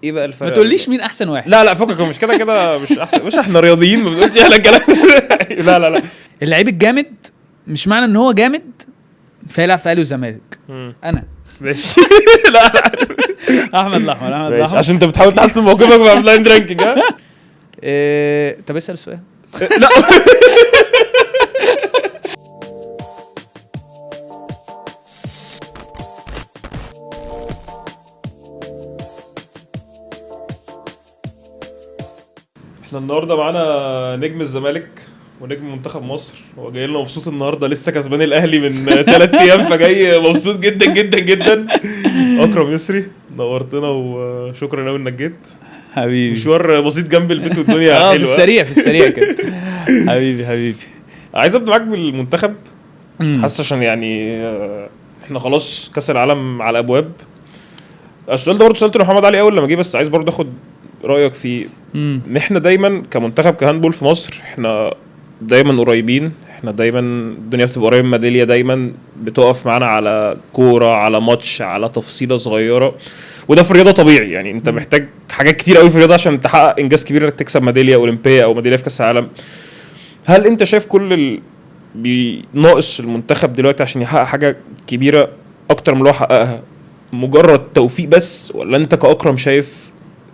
ايه بقى الفرق؟ ما تقوليش مين احسن واحد. لا فكك، مش كده مش احسن، مش احنا رياضيين ما بنقولش احنا الكلام. لا اللعيب الجامد مش معنى ان هو جامد فيلعب في اهلي وزمالك. انا ماشي. لا احمد الاحمر عشان انت بتحاول تحسن موقفك مع بلايند رانكينج. ها طب اسال السؤال. لا احنا النهارده معانا نجم الزمالك ونجم منتخب مصر. هو جاي لنا مبسوط النهارده، لسه كسبان الاهلي من 3 ايام، فجاي مبسوط جدا جدا جدا. اكرم يسري نورتنا وشكرا قوي انك جيت. حبيبي مشوار بسيط جنب البيت والدنيا حلوه. في السريع كده. حبيبي عايز ابدا معاك بالمنتخب. حاسس عشان يعني احنا خلاص كاس العالم على الابواب. السؤال ده برضه سالته لمحمد علي اول لما جه، بس عايز برضه اخد رايك فيه. احنا دايما كمنتخب كهاندبول في مصر احنا دايما قريبين، احنا دايما الدنيا بتبقى قريبه من ميداليه، دايما بتقف معانا على كوره، على ماتش، على تفصيله صغيره. وده في الرياضه طبيعي، يعني انت محتاج حاجات كتير قوي في الرياضه عشان تحقق انجاز كبير انك تكسب ميداليه اولمبيه او ميداليه في كاس العالم. هل انت شايف كل بيناقص المنتخب دلوقتي عشان يحقق حاجه كبيره اكتر من اللي هو حققها مجرد توفيق بس، ولا انت كأكرم شايف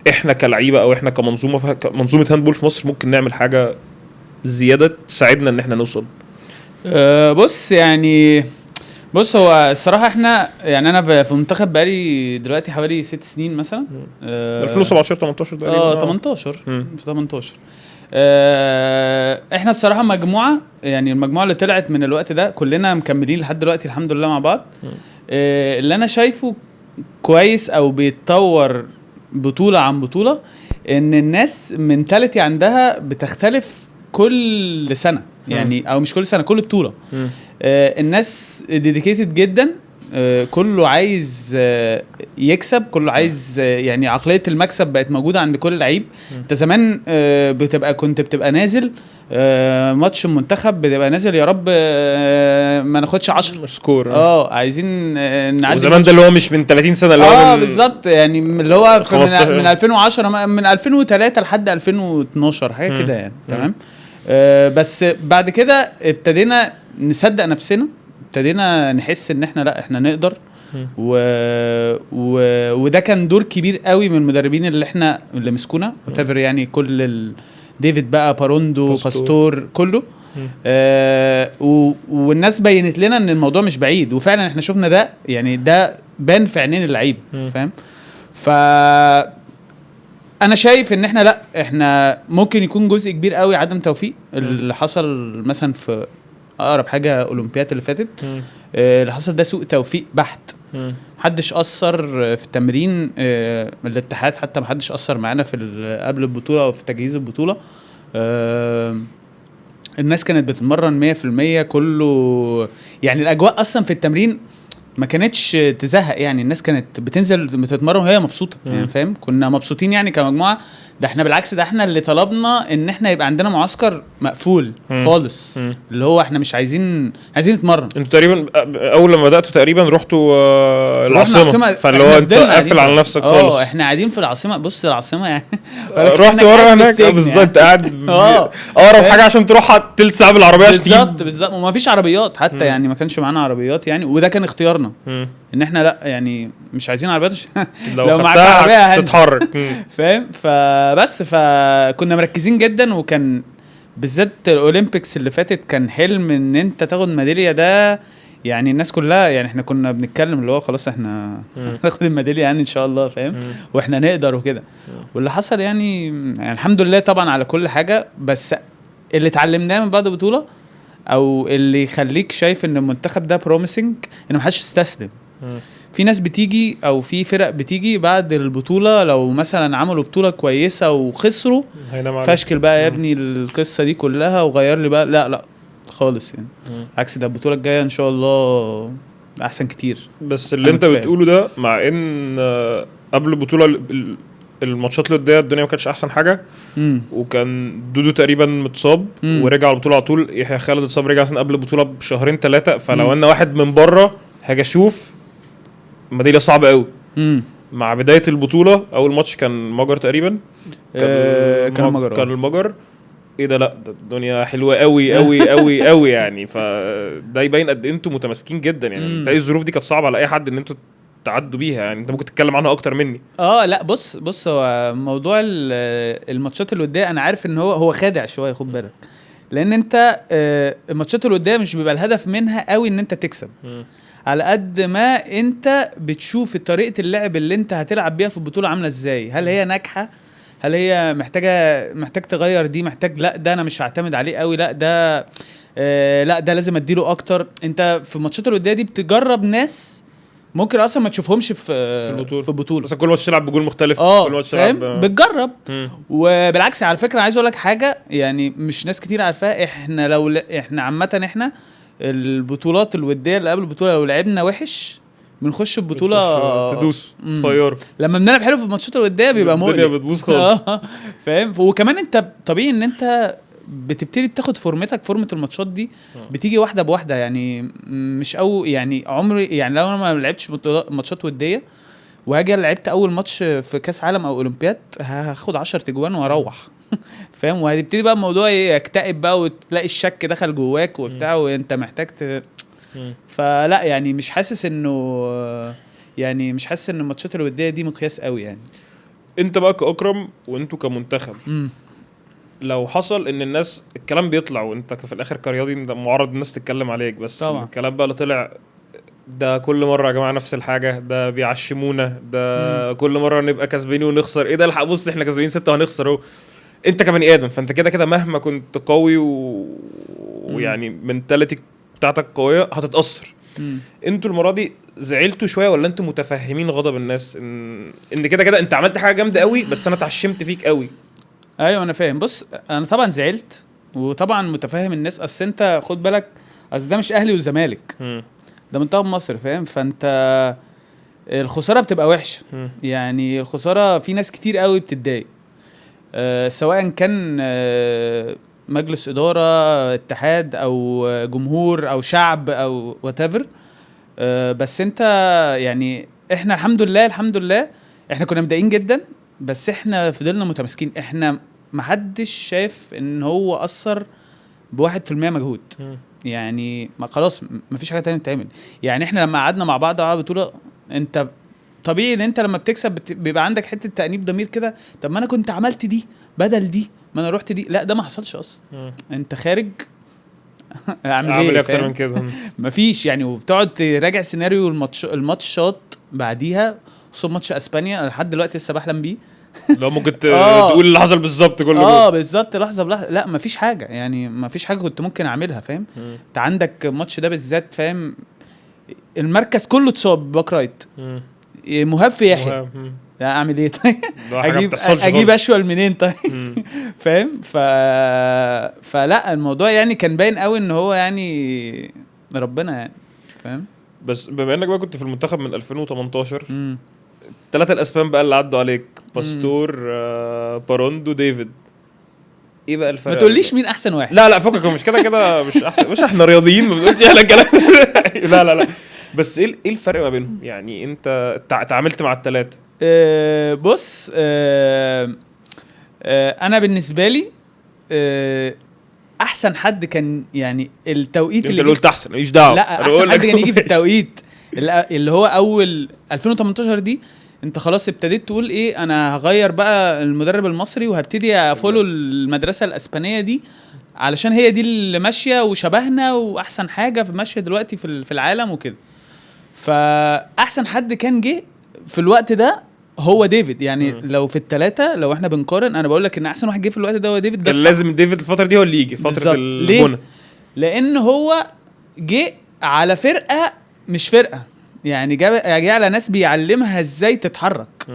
احنا كلعيبه او احنا منظومه هاندبول في مصر ممكن نعمل حاجه زياده تساعدنا ان احنا نوصل؟ بص هو الصراحه احنا يعني انا في المنتخب بقالي دلوقتي حوالي 6 سنين مثلا. 2017 18 تقريبا. 18. احنا الصراحه مجموعه، يعني المجموعه اللي طلعت من الوقت ده كلنا مكملين لحد دلوقتي الحمد لله مع بعض. اللي انا شايفه كويس او بيتطور بطوله عن بطوله ان الناس منتاليتي عندها بتختلف كل سنه، يعني او مش كل سنه، كل بطوله. الناس ديديكيتد جدا، كله عايز يكسب، كله عايز يعني عقليه المكسب بقت موجوده عند كل لعيب. انت زمان كنت بتبقى نازل ماتش المنتخب، بتبقى نازل يا رب ما ناخدش 10 سكور. عايزين نعدي. وزمان ده اللي هو مش من 30 سنه، اللي هو بالظبط، يعني اللي هو من 2010 من 2003 لحد 2012 حاجه كده يعني. تمام. بس بعد كده ابتدينا نصدق نفسنا، ابتدينا نحس ان احنا لا احنا نقدر. وده كان دور كبير قوي من المدربين اللي مسكونا وتافر، يعني كل ديفيد بقى، باروندو، باستور كله. والناس بينت لنا ان الموضوع مش بعيد، وفعلا احنا شفنا ده، يعني ده بان في عينين اللعيبه. فاهم؟ انا شايف ان احنا لا احنا ممكن يكون جزء كبير قوي عدم توفيق اللي حصل مثلا في اقرب حاجه اولمبياد اللي فاتت. اللي حصل ده سوء توفيق بحت. محدش اثر في التمرين، الاتحاد حتى محدش اثر معانا في قبل البطوله او في تجهيز البطوله. الناس كانت بتتمرن 100%، كله يعني الاجواء اصلا في التمرين ما كانتش تزهق، يعني الناس كانت بتنزل بتتمرن وهي مبسوطه. يعني فاهم، كنا مبسوطين يعني كمجموعه. ده احنا بالعكس، ده احنا اللي طلبنا ان احنا يبقى عندنا معسكر مقفول خالص. اللي هو احنا مش عايزين نتمرن. انتوا تقريبا اول لما بداتوا تقريبا رحتوا العاصمه، فاللي هو انت قافل على نفسك خالص. احنا قاعدين في العاصمه. بص العاصمه يعني رحت ورا هناك بالظبط، قاعد اقرب حاجه عشان تروح تلت ساعه بالعربيه. بالظبط وما فيش عربيات حتى. يعني ما كانش معانا عربيات يعني، وده كان اختيارنا. ان احنا لا يعني مش عايزين عربيات لو معاك عربيه تتحرك. فاهم؟ فكنا مركزين جدا، وكان بالذات الاولمبيكس اللي فاتت كان حلم ان انت تاخد ميداليه. ده يعني الناس كلها، يعني احنا كنا بنتكلم اللي هو خلاص احنا هناخد الميداليه يعني ان شاء الله. فاهم؟ واحنا نقدر وكده. واللي حصل يعني الحمد لله طبعا على كل حاجه، بس اللي اتعلمناه من بعد البطوله او اللي يخليك شايف ان المنتخب ده بروميسنج ان محدش يستسلم. في ناس بتيجي او في فرق بتيجي بعد البطوله لو مثلا عملوا بطوله كويسه وخسروا، فاشكل بقى يا ابني القصه دي كلها وغير لي بقى. لا خالص يعني. عكس ده البطوله الجايه ان شاء الله احسن كتير. بس اللي انت بتقوله ده مع ان قبل البطوله الماتشات اللي قدام الدنيا ما كانتش احسن حاجه. وكان دودو تقريبا متصاب ورجع على البطوله على طول. يحيى خالد اتصاب رجع قبل البطوله بشهرين 3. فلو ان واحد من بره هاجي اشوف ميداليه صعبه قوي. مع بدايه البطوله اول ماتش كان مجر تقريبا، كان المجر. ايه ده؟ لا ده الدنيا حلوه قوي قوي قوي قوي يعني. فده يبين قد انتوا متماسكين جدا يعني. انت ايه الظروف دي كانت صعبه على اي حد ان انتوا تعدوا بيها يعني؟ انت ممكن تتكلم عنها اكتر مني. لا بص هو موضوع الماتشات الوديه انا عارف ان هو خادع شويه، خد بالك، لان انت الماتشات الوديه مش بيبقى الهدف منها قوي ان انت تكسب، على قد ما انت بتشوف طريقه اللعب اللي انت هتلعب بيها في البطوله عامله ازاي، هل هي ناجحه، هل هي محتاج تغير دي، محتاج لا ده انا مش هعتمد عليه قوي، لا ده لا ده لازم اديله اكتر. انت في الماتشات الوديه دي بتجرب ناس ممكن اصلا ما تشوفهمش في البطوله بس كل ماتش تلعب بجول مختلف، كل ماتش تلعب بتجرب. وبالعكس على فكره عايز اقول لك حاجه يعني مش ناس كتير عارفاها، احنا عامه احنا البطولات الوديه اللي قبل البطوله لو لعبنا وحش بنخش البطوله تدوس طيار. لما بنلعب حلو في الماتشات الوديه بيبقى مقلق، الدنيا بتبوظ خالص. فاهم. وكمان انت طبيعي ان انت بتبتدي بتاخد فورمه الماتشات دي بتيجي واحده بواحده يعني، مش يعني عمري يعني لو انا ما لعبتش ماتشات وديه وهاجي لعبت اول ماتش في كاس عالم او اولمبياد هاخد 10 تجوان واروح فاهم. وهتبتدي بقى الموضوع يكتئب بقى وتلاقي الشك دخل جواك وبتاع وانت محتاج فلا يعني مش حاسس انه ان الماتشات الوديه دي مقياس قوي يعني. انت بقى كأكرم وانتوا كمنتخب لو حصل ان الناس الكلام بيطلع وانت في الاخر كرياضي معرض الناس تتكلم عليك، بس طبعا. الكلام بقى اللي طلع ده كل مره يا جماعه نفس الحاجه، ده بيعشمونا، ده كل مره نبقى كسبانين ونخسر. ايه ده؟ الحق بص احنا كسبانين 6 وهنخسر اهو. انت كبني ادم فانت كده مهما كنت قوي ويعني منتاليتي بتاعتك قويه هتتاثر. انتوا المره دي زعلتوا شويه ولا انتوا متفهمين غضب الناس ان كده انت عملت حاجه جامده قوي بس انا اتعشمت فيك قوي؟ ايوه انا فاهم. بص انا طبعا زعلت وطبعا متفاهم الناس، اصل انت خد بالك اصل ده مش اهلي وزمالك، ده منتخب مصر فاهم. فانت الخساره بتبقى وحشه يعني، الخساره في ناس كتير قوي بتتضايق سواء كان مجلس اداره اتحاد او جمهور او شعب او whatever. بس انت يعني احنا الحمد لله احنا كنا مضايقين جدا بس احنا فضلنا متماسكين. احنا محدش شايف ان هو اثر ب1% مجهود يعني، ما خلاص مفيش حاجه تانية تعمل يعني. احنا لما قعدنا مع بعض على بطوله انت طبيعي ان انت لما بتكسب بيبقى عندك حته تأنيب ضمير كده، طب ما انا كنت عملت دي بدل دي، ما انا رحت دي، لا ده ما حصلش اصلا. انت خارج اعمل ايه اكتر من كده مفيش يعني. وبتقعد تراجع سيناريو الماتشات بعديها، خصوصا ماتش اسبانيا لحد دلوقتي لسه بحلم بيه لو ممكن تقول اللي حصل بالظبط كله بالظبط لحظه بلحظه. لا مفيش حاجه يعني، مفيش حاجه كنت ممكن اعملها فاهم. انت عندك الماتش ده بالذات فاهم، المركز كله اتصاب باك رايت، مهاب في يحيى، اعمل ايه طيب؟ اجيب اشول منين طيب؟ فاهم. فلا الموضوع يعني كان باين قوي ان هو يعني ربنا يعني فاهم. بس بما انك بقى كنت في المنتخب من 2018 3 الاسبان بقى اللي عدوا عليك باستور باروندو ديفيد، ايه بقى الفرق؟ ما تقوليش مين احسن واحد، لا فكك مش كده مش احسن، مش احنا رياضيين ما بنقولش احنا الكلام لا بس ايه الفرق ما بينهم يعني؟ انت تعاملت مع الثلاثه. بص انا بالنسبه لي احسن حد كان يعني التوقيت اللي قلت احسن ماليش دعوه، لا احسن حد كان يجي في التوقيت اللي هو اول 2018 دي. انت خلاص ابتديت تقول ايه، انا هغير بقى المدرب المصري وهبتدي افولو المدرسه الاسبانيه دي علشان هي دي اللي ماشيه وشبهنا واحسن حاجه في ماشيه دلوقتي في العالم وكده. فاحسن حد كان جه في الوقت ده هو ديفيد يعني. لو في الثلاثه لو احنا بنقارن انا بقول لك ان احسن واحد جه في الوقت ده هو ديفيد. كان لازم ديفيد الفتره دي هو اللي يجي فتره البنى، لان هو جه على فرقه مش فرقه يعني، جه على ناس بيعلمها ازاي تتحرك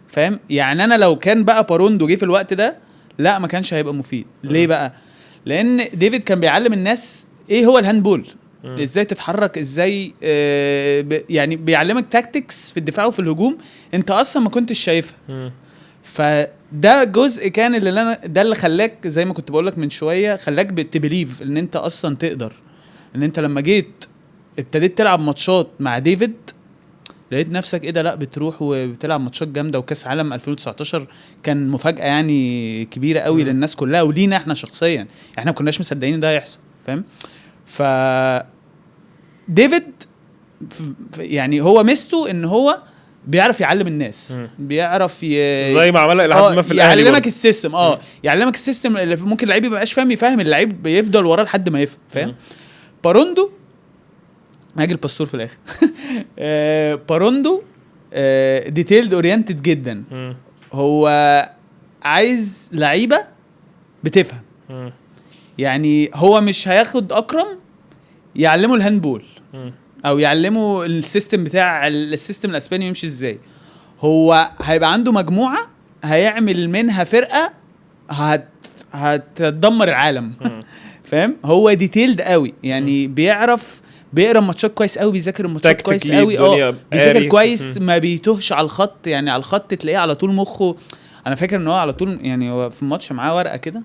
فاهم يعني. انا لو كان بقى باروندو جه في الوقت ده لا ما كانش هيبقى مفيد. ليه بقى؟ لان ديفيد كان بيعلم الناس ايه هو الهاندبول، ازاي تتحرك، ازاي يعني بيعلمك تاكتكس في الدفاع وفي الهجوم انت اصلا ما كنتش شايفها. فده جزء كان اللي خلاك زي ما كنت بقولك من شويه، خلاك بتبليف ان انت اصلا تقدر، ان انت لما جيت ابتديت تلعب ماتشات مع ديفيد لقيت نفسك ايه ده، لا بتروح وبتلعب ماتشات جامده. وكاس عالم 2019 كان مفاجاه يعني كبيره قوي للناس كلها ولينا احنا شخصيا، احنا ما كناش مصدقين ده يحصل، فاهم؟ ف ديفيد يعني هو ميزته ان هو بيعرف يعلم الناس، بيعرف زي ما عملها الى حد ما في الاهلي، يعلمك السيستم. يعلمك السيستم اللي ممكن اللعيب ما يبقاش فاهم، يفهم اللعيب بيفضل وراه لحد ما يفهم، فاهم؟ باروندو هاجي الباستور في الاخر. باروندو ديتيلد اورينتد جدا. هو عايز لعيبه بتفهم. يعني هو مش هياخد اكرم يعلمه الهاندبول او يعلمه السيستم بتاع السيستم الاسباني يمشي ازاي. هو هيبقى عنده مجموعه هيعمل منها فرقه هتدمر العالم. فاهم؟ هو ديتيلد قوي يعني، بيقرا ماتشات كويس قوي، بيذاكر الماتشات كويس قوي، بيذاكر كويس، ما بيتوهش على الخط. يعني على الخط تلاقيه على طول مخه. انا فاكر ان هو على طول يعني هو في الماتش معاه ورقه كده،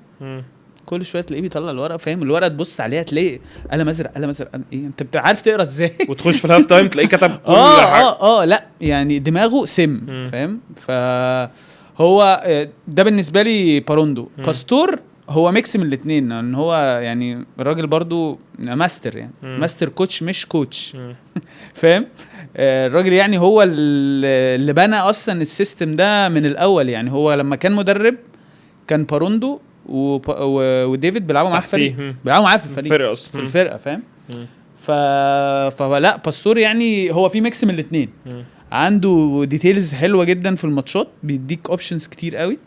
كل شويه تلاقيه بيطلع الورقه، فاهم؟ الورقه تبص عليها تلاقي قلم ازرق قلم ازرق ايه، انت عارف تقرا ازاي؟ وتخش في الهاف تايم تلاقيه كتب كل حاجه. لا يعني دماغه سم، فاهم؟ فهو ده بالنسبه لي باروندو. باستور هو ميكس من الاثنين، ان هو يعني الراجل برضو ماستر، يعني ماستر كوتش مش كوتش. فاهم؟ الراجل يعني هو اللي بنى اصلا السيستم ده من الاول. يعني هو لما كان مدرب كان باروندو وديفيد بيلعبوا معاه في الفريق، بيلعبوا معاه في الفريق في الفرقه، فاهم؟ فلا باستور يعني هو في ميكس من الاثنين، عنده ديتيلز حلوه جدا في الماتشات، بيديك اوبشنز كتير قوي،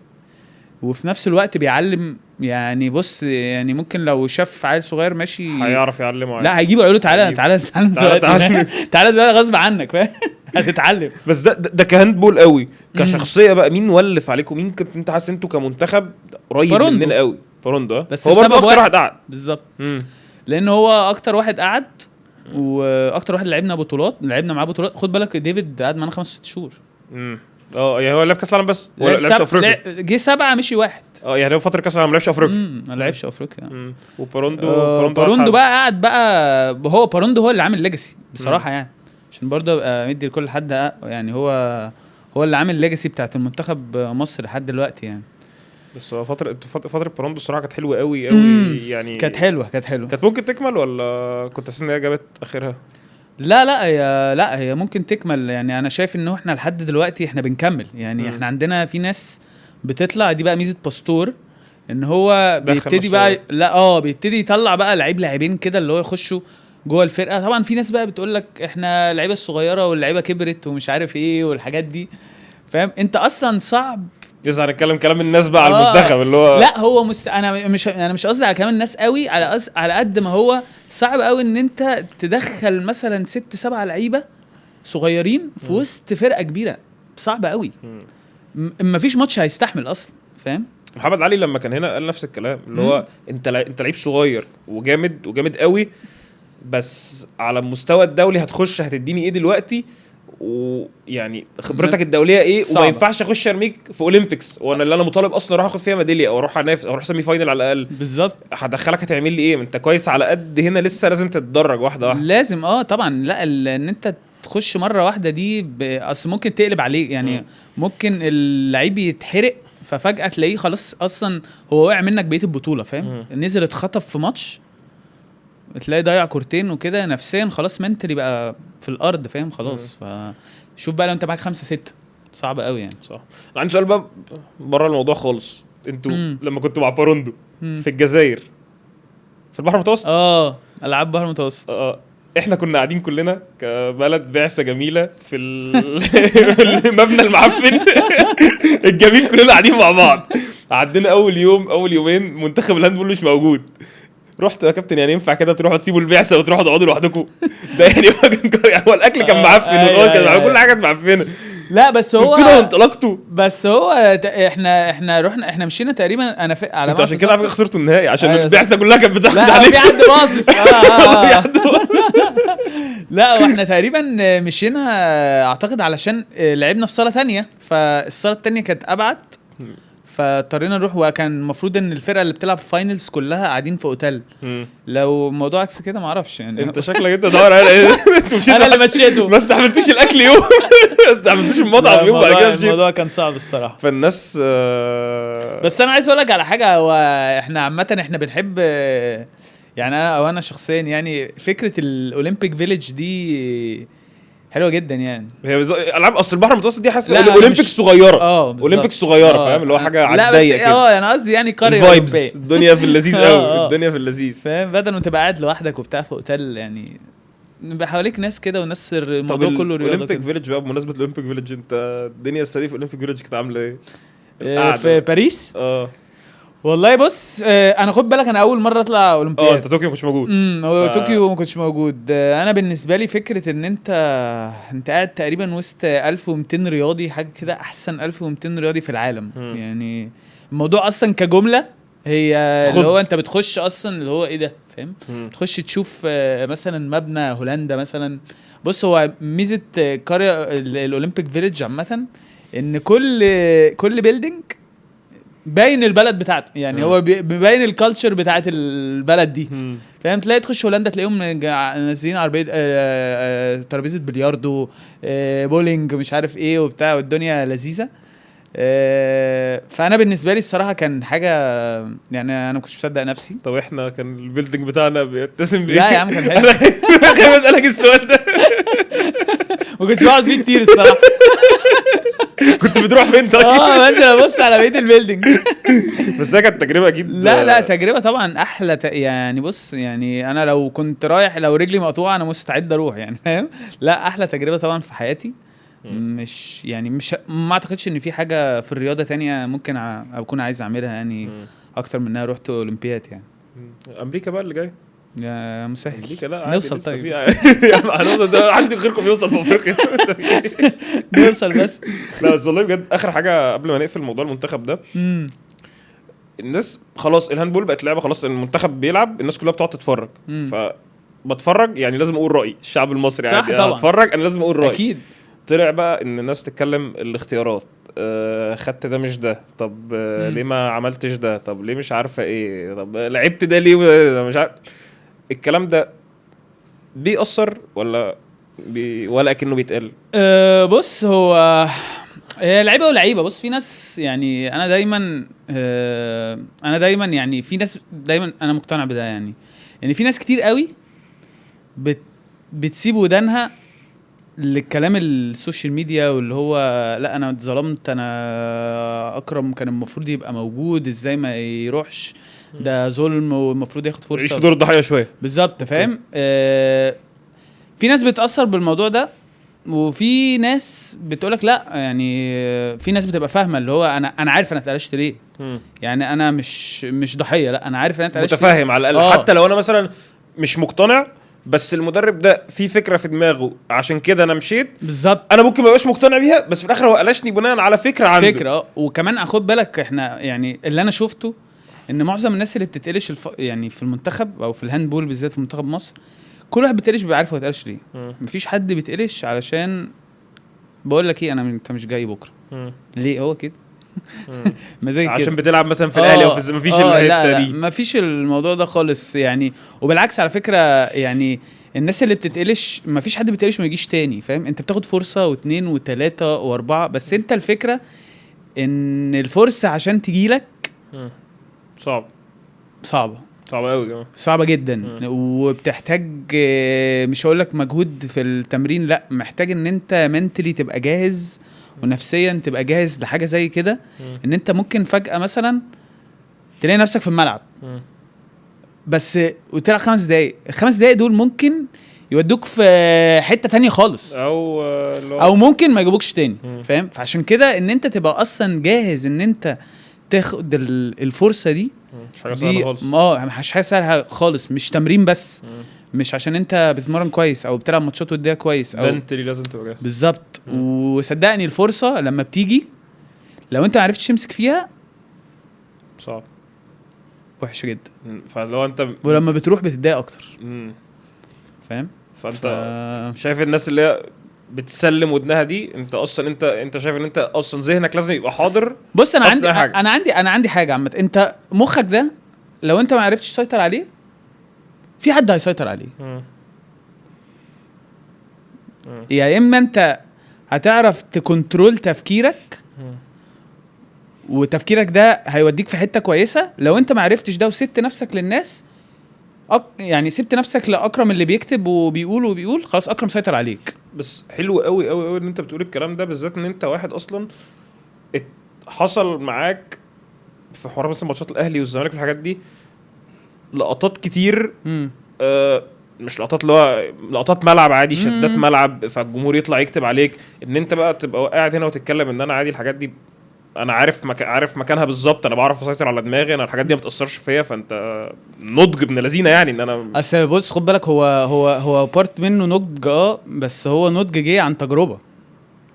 وفي نفس الوقت بيعلم. يعني بص يعني ممكن لو شاف عيل صغير ماشي هيعرف يعلمه. لا هيجيبه يقول له تعالى دلوقتي غصب عنك، فاهم؟ هتتعلم. بس ده كهاند بول قوي. كشخصيه بقى مين ولف عليكم؟ مين كنت انت حاسس انتوا كمنتخب قريب مننا قوي؟ باروندو. بس هو برضه اكتر واحد قعد بالظبط، لان هو اكتر واحد قعد واكتر واحد لعبنا معاه بطولات. خد بالك ديفيد قعد معانا 5-6 شهور. يعني هو لعب كاس العالم بس ولا لعبش افريقيا؟ جه 7 مشي 1. يعني هو فتره كاس العالم ما لعبش افريقيا. ما لعبش افريقيا. وباروندو بقى قعد بقى. هو باروندو هو اللي عامل ليجاسي بصراحه. يعني عشان برضه ابقى مدي لكل حد، يعني هو اللي عامل ليجاسي بتاعت المنتخب مصر لحد دلوقتي يعني. بس هو فتره باروندو الصراحه كانت حلوه قوي قوي يعني. كانت حلوه كانت ممكن تكمل ولا كنت حاسس ان هي جابت اخرها؟ لا هي ممكن تكمل. يعني انا شايف انه احنا لحد دلوقتي احنا بنكمل يعني. احنا عندنا في ناس بتطلع، دي بقى ميزه باستور، ان هو بيبتدي بقى بيبتدي يطلع بقى لاعبين كده اللي هو يخشوا جوه الفرقه. طبعا في ناس بقى بتقول لك احنا اللعيبه الصغيره واللعيبه كبرت ومش عارف ايه والحاجات دي، فاهم؟ انت اصلا صعب يظهر نتكلم كلام الناس بقى على المنتخب اللي هو لا هو انا مش قصدي على كلام الناس قوي، على قد ما هو صعب قوي ان انت تدخل مثلا 6-7 لعيبه صغيرين في وسط فرقه كبيره. صعب قوي، مفيش ماتش هيستحمل اصلا، فاهم؟ محمد علي لما كان هنا قال نفس الكلام اللي هو انت لعيب صغير وجامد قوي، بس على المستوى الدولي هتديني ايه دلوقتي؟ ويعني خبرتك الدوليه ايه؟ وما ينفعش اخش ارميك في اولمبيكس وانا اللي انا مطالب اصلا اروح اخد فيها ميداليه او اروح انافس او اروح سيمي فاينل على الاقل. بالظبط. هدخلك هتعمل لي ايه؟ انت كويس على قد هنا، لسه لازم تتدرج واحده لازم طبعا. لا ان انت تخش مره واحده دي اصل ممكن تقلب عليك يعني. ممكن اللعيب يتحرق ففجاه تلاقيه خلاص اصلا هو وقع منك بقيه البطوله، فاهم؟ نزل اتخطف في ماتش تلاقي ضيع كورتين وكده، نفسيا خلاص منتلي بقى في الارض، فاهم؟ خلاص. فشوف بقى لو انت معاك 5-6 صعب قوي يعني. صح. انا عندي سؤال بقى بره الموضوع خالص. انتوا لما كنتوا مع باروندو في الجزائر في البحر المتوسط، العاب بحر المتوسط، احنا كنا قاعدين كلنا كبلد بعثه جميله في المبنى المعفن الجميل، كلنا قاعدين مع بعض. عدينا اول يومين منتخب الهاندبول مش موجود. رحت يا كابتن يعني ينفع كده تروحوا تسيبوا البعثه وتروحوا تقعدوا لوحدكم؟ ده يعني هو الاكل كان معفن والغول كان كل حاجه معفنه. لا بس هو انطلقتوا. بس هو احنا رحنا، احنا مشينا تقريبا انا على انتوا عشان كده على فكره خسرتوا النهائي عشان البعثه كلها كانت بتاخد عليك. في حد باصص. لا واحنا تقريبا مشينا اعتقد علشان لعبنا في صاله ثانيه، فالصاله الثانيه كانت ابعد، فاضطرينا نروح، وكان المفروض ان الفرقه اللي بتلعب فاينلز كلها قاعدين في اوتيل. لو الموضوع عكس كده ما اعرفش يعني. انت شكلك انت دور على ايه؟ انت مشيت انا اللي مشيته. ما استحملتوش الاكل يوم، ما استحملتوش المطعم يوم، بعد كده مشيت. الموضوع كان صعب الصراحه. فالناس بس انا عايز اقول لك على حاجه، هو احنا عامه احنا بنحب يعني انا شخصيا يعني فكره الاولمبيك فيليج دي حلوه جدا يعني. هي العاب اصل البحر المتوسط دي حاسس لا، اولمبيك صغيره، بالظبط. اولمبيك صغيره فاهم، اللي هو حاجه على الضيق كده. انا قصدي يعني قريه الفايبز أوروبية. الدنيا في اللذيذ قوي، الدنيا في اللذيذ فاهم، بدل ما تبقى قاعد لوحدك وبتاع في اوتيل يعني، نبقى حواليك ناس كده وناس الموضوع كله رياضه. اولمبيك فيليج بقى، بمناسبه الاولمبيك فيليج، انت الدنيا السنه دي في اولمبيك فيليج كانت عامله ايه؟ في باريس. والله بص، انا خد بالك انا اول مره اطلع اولمبياد. انت طوكيو مش موجود. هو طوكيو ما كنتش موجود. انا بالنسبه لي فكره ان انت قاعد تقريبا وسط 1200 رياضي حاجه كده، احسن 1200 رياضي في العالم. يعني الموضوع اصلا كجمله هي اللي هو انت بتخش اصلا اللي هو ايه ده، فاهم؟ تخش تشوف مثلا مبنى هولندا مثلا. بص، هو ميزه قريه الاولمبيك فيليج عامه ان كل بيلدينج باين البلد بتاعته يعني. هو بيبين الكالتشر بتاعت البلد دي، فاهم؟ تلاقي تخش هولندا تلاقيهم نازلين عربيه ترابيزه بلياردو، بولينج، مش عارف ايه وبتاع، والدنيا لذيذه. فانا بالنسبه لي الصراحه كان حاجه يعني انا ما كنتش مصدق نفسي. طب احنا كان البيلدينج بتاعنا بيتسم بايه؟ لا يا عم كان حلو. خايف اسالك السؤال ده. ما كنتش بقعد فيه كتير الصراحه. كنت بتروح فين طيب؟ بنزل ابص على بقيه البيلدينج. بس هي كانت تجربه اكيد. لا تجربه طبعا احلى يعني بص يعني انا لو كنت رايح لو رجلي مقطوعه انا مستعد اروح يعني، فاهم؟ لا احلى تجربه طبعا في حياتي. مش ما اعتقدش ان في حاجه في الرياضه تانية ممكن اكون عايز اعملها يعني اكتر من انها رحت اولمبياد يعني. امريكا بقى اللي جاي يا مسهل. امريكا لا نوصل طيب. هنوصل ده عندي غيركم يوصل في افريقيا. نوصل بس. لا بس والله بجد اخر حاجه قبل ما نقفل موضوع المنتخب ده، الناس خلاص الهاندبول بقت لعبه، خلاص المنتخب بيلعب الناس كلها بتقعد تتفرج. بتفرج يعني لازم اقول رايي، الشعب المصري عادي اتفرج انا لازم اقول رايي اكيد. طلع بقى ان الناس تتكلم الاختيارات، خدت ده مش ده، طب ليه ما عملتش ده، طب ليه مش عارفه ايه، طب لعبت ده ليه مش عارف الكلام ده بيأثر ولا كأنه بيتقال. بص هو لعيبه ولعيبه. بص في ناس يعني انا دايما يعني في ناس دايما انا مقتنع بده يعني ان في ناس كتير قوي بتسيب ودانها للكلام السوشيال ميديا، واللي هو لا انا اتظلمت، انا اكرم كان المفروض يبقى موجود، ازاي ما يروحش، ده ظلم والمفروض ياخد فرصه، يعيش في دور الضحيه شويه بالظبط، فاهم؟ في ناس بتأثر بالموضوع ده، وفي ناس بتقولك لا يعني. في ناس بتبقى فاهمه اللي هو انا عارف انا اتقلشت ليه. يعني انا مش ضحيه، لا انا عارف انا اتقلشت متفاهم على الاقل. حتى لو انا مثلا مش مقتنع بس المدرب ده في فكره في دماغه عشان كده انا مشيت، بالظبط. انا ممكن ما ابقاش مقتنع بيها بس في الاخر هو قلشني بناء على فكره عنده. وكمان اخد بالك احنا يعني اللي انا شفته ان معظم الناس اللي بتتقلش يعني في المنتخب او في الهاندبول بالذات في منتخب مصر، كل واحد بيتقلش بيعرف هو اتقلش ليه. مفيش حد بيتقلش علشان بقول لك ايه انت مش جاي بكره. ليه هو كده؟ مزاج عشان كده. بتلعب مثلا في الاهلي او في مفيش الحته دي. مفيش الموضوع ده خالص يعني. وبالعكس على فكره يعني الناس اللي بتتقلش مفيش حد بيتقلش وما يجيش تاني، فاهم؟ انت بتاخد فرصه واثنين وثلاثه واربعه، بس انت الفكره ان الفرصه عشان تجيلك صعبه قوي كمان، صعبه جدا. وبتحتاج مش هقول لك مجهود في التمرين، لا محتاج ان انت منتلي تبقى جاهز ونفسيا تبقى جاهز لحاجه زي كده. ان انت ممكن فجاه مثلا تلاقي نفسك في الملعب بس وتلعب 5 دقايق، ال5 دقايق دول ممكن يودوك في حته تانية خالص او ممكن ما يجيبوكش تاني، فاهم؟ فعشان كده ان انت تبقى اصلا جاهز ان انت تاخد الفرصه دي مش حاجه سهله خالص. مش حاجه سهله خالص، مش تمرين بس. مش عشان انت بتتمرن كويس او بتلعب ماتشات وديه كويس او انت لازم تبقى جاهز بالظبط. وصدقني الفرصه لما بتيجي لو انت ما عرفتش تمسك فيها صعب، وحشه جدا. فلو انت ولما بتروح بتتضايق اكتر، فاهم؟ فانت شايف الناس اللي بتسلم ودنها دي، انت اصلا انت شايف ان انت اصلا ذهنك لازم يبقى حاضر. بص انا عندي حاجة. انا عندي حاجه عامه، انت مخك ده لو انت ما عرفتش تسيطر عليه في حد هيسيطر عليه. يا اما انت هتعرف تكنترول تفكيرك وتفكيرك ده هيوديك في حته كويسه. لو انت ما عرفتش ده وسبت نفسك للناس يعني سبت نفسك لاكرم اللي بيكتب وبيقول خلاص اكرم سيطر عليك. بس حلو قوي قوي قوي ان انت بتقول الكلام ده، بالذات ان انت واحد اصلا حصل معاك في حوار مثلا ماتشات الاهلي والزمالك والحاجات دي لقطات كتير. مش لقطات اللي هو لقطات ملعب عادي، شدات ملعب فالجمهور يطلع يكتب عليك، ان انت بقى تبقى قاعد هنا وتتكلم ان انا عادي الحاجات دي انا عارف مكانها بالظبط، انا بعرف اسيطر على دماغي، انا الحاجات دي ما بتاثرش فيا. فانت نضج ابن لذينه يعني ان انا اصل بص خد بالك هو بارت منه نضج بس هو نضج جه عن تجربه.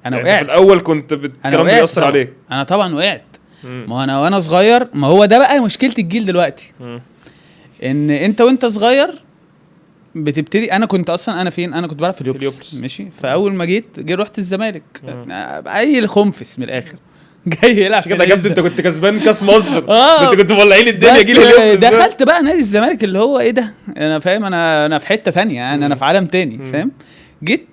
انا يعني وقعت في الاول كنت الكلام بيأثر عليك. انا طبعا وقعت. ما انا وانا صغير، ما هو ده بقى مشكله الجيل دلوقتي. ان انت وانت صغير بتبتدي. انا كنت اصلا انا كنت بلعب في اليوبلس ماشي. فاول ما جيت رحت الزمالك اي الخنفس من الاخر جاي يلعب كده جد. انت كنت كسبان كاس مصر انت كنت مولعين الدنيا. الدنيا جيل اليوبلس. دخلت بقى نادي الزمالك اللي هو ايه ده، انا فاهم، انا في حته تانية يعني، انا في عالم تاني فاهم. جيت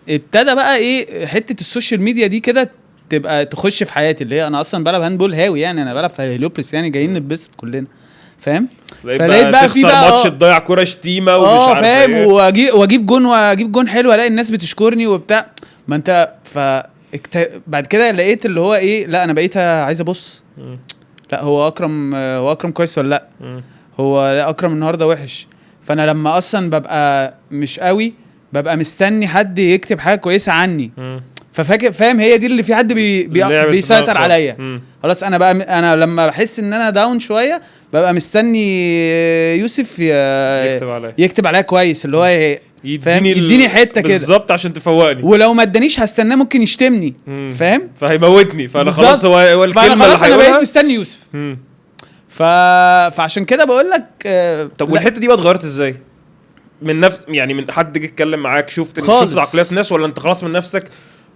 ابتدى بقى ايه حته السوشيال ميديا دي كده تبقى تخش في حياتي، اللي هي انا اصلا بلعب هاندبول هاوي يعني، انا بلعب في اليوبلس يعني جايين نتبسط كلنا فاهم. فلقيت بقى في بقى ماتش تضيع كوره شتيمه ومش عارف فاهم ايه، واجيب جون حلو، الاقي الناس بتشكرني وبتاع. ما انت بعد كده لقيت اللي هو ايه، لا انا بقيت عايز ابص لا هو اكرم كويس ولا لا، هو لا اكرم النهارده وحش. فانا لما اصلا ببقى مش قوي ببقى مستني حد يكتب حاجه كويسه عني. ففاكر فاهم هي دي اللي في حد بيسيطر عليا. خلاص انا بقى انا لما بحس ان انا داون شويه ببقى مستني يوسف يكتب عليا كويس، اللي هو يديني حته كده بالظبط عشان تفوقني. ولو ما ادانيش هستناه ممكن يشتمني فاهم، فهيموتني. فانا خلاص هو الكلمه اللي انا بقيت مستني يوسف. فعشان كده بقول لك طب والحته دي بقى اتغيرت ازاي؟ من يعني من حد جه يتكلم معاك شفت عقليات الناس، ولا انت خلاص من نفسك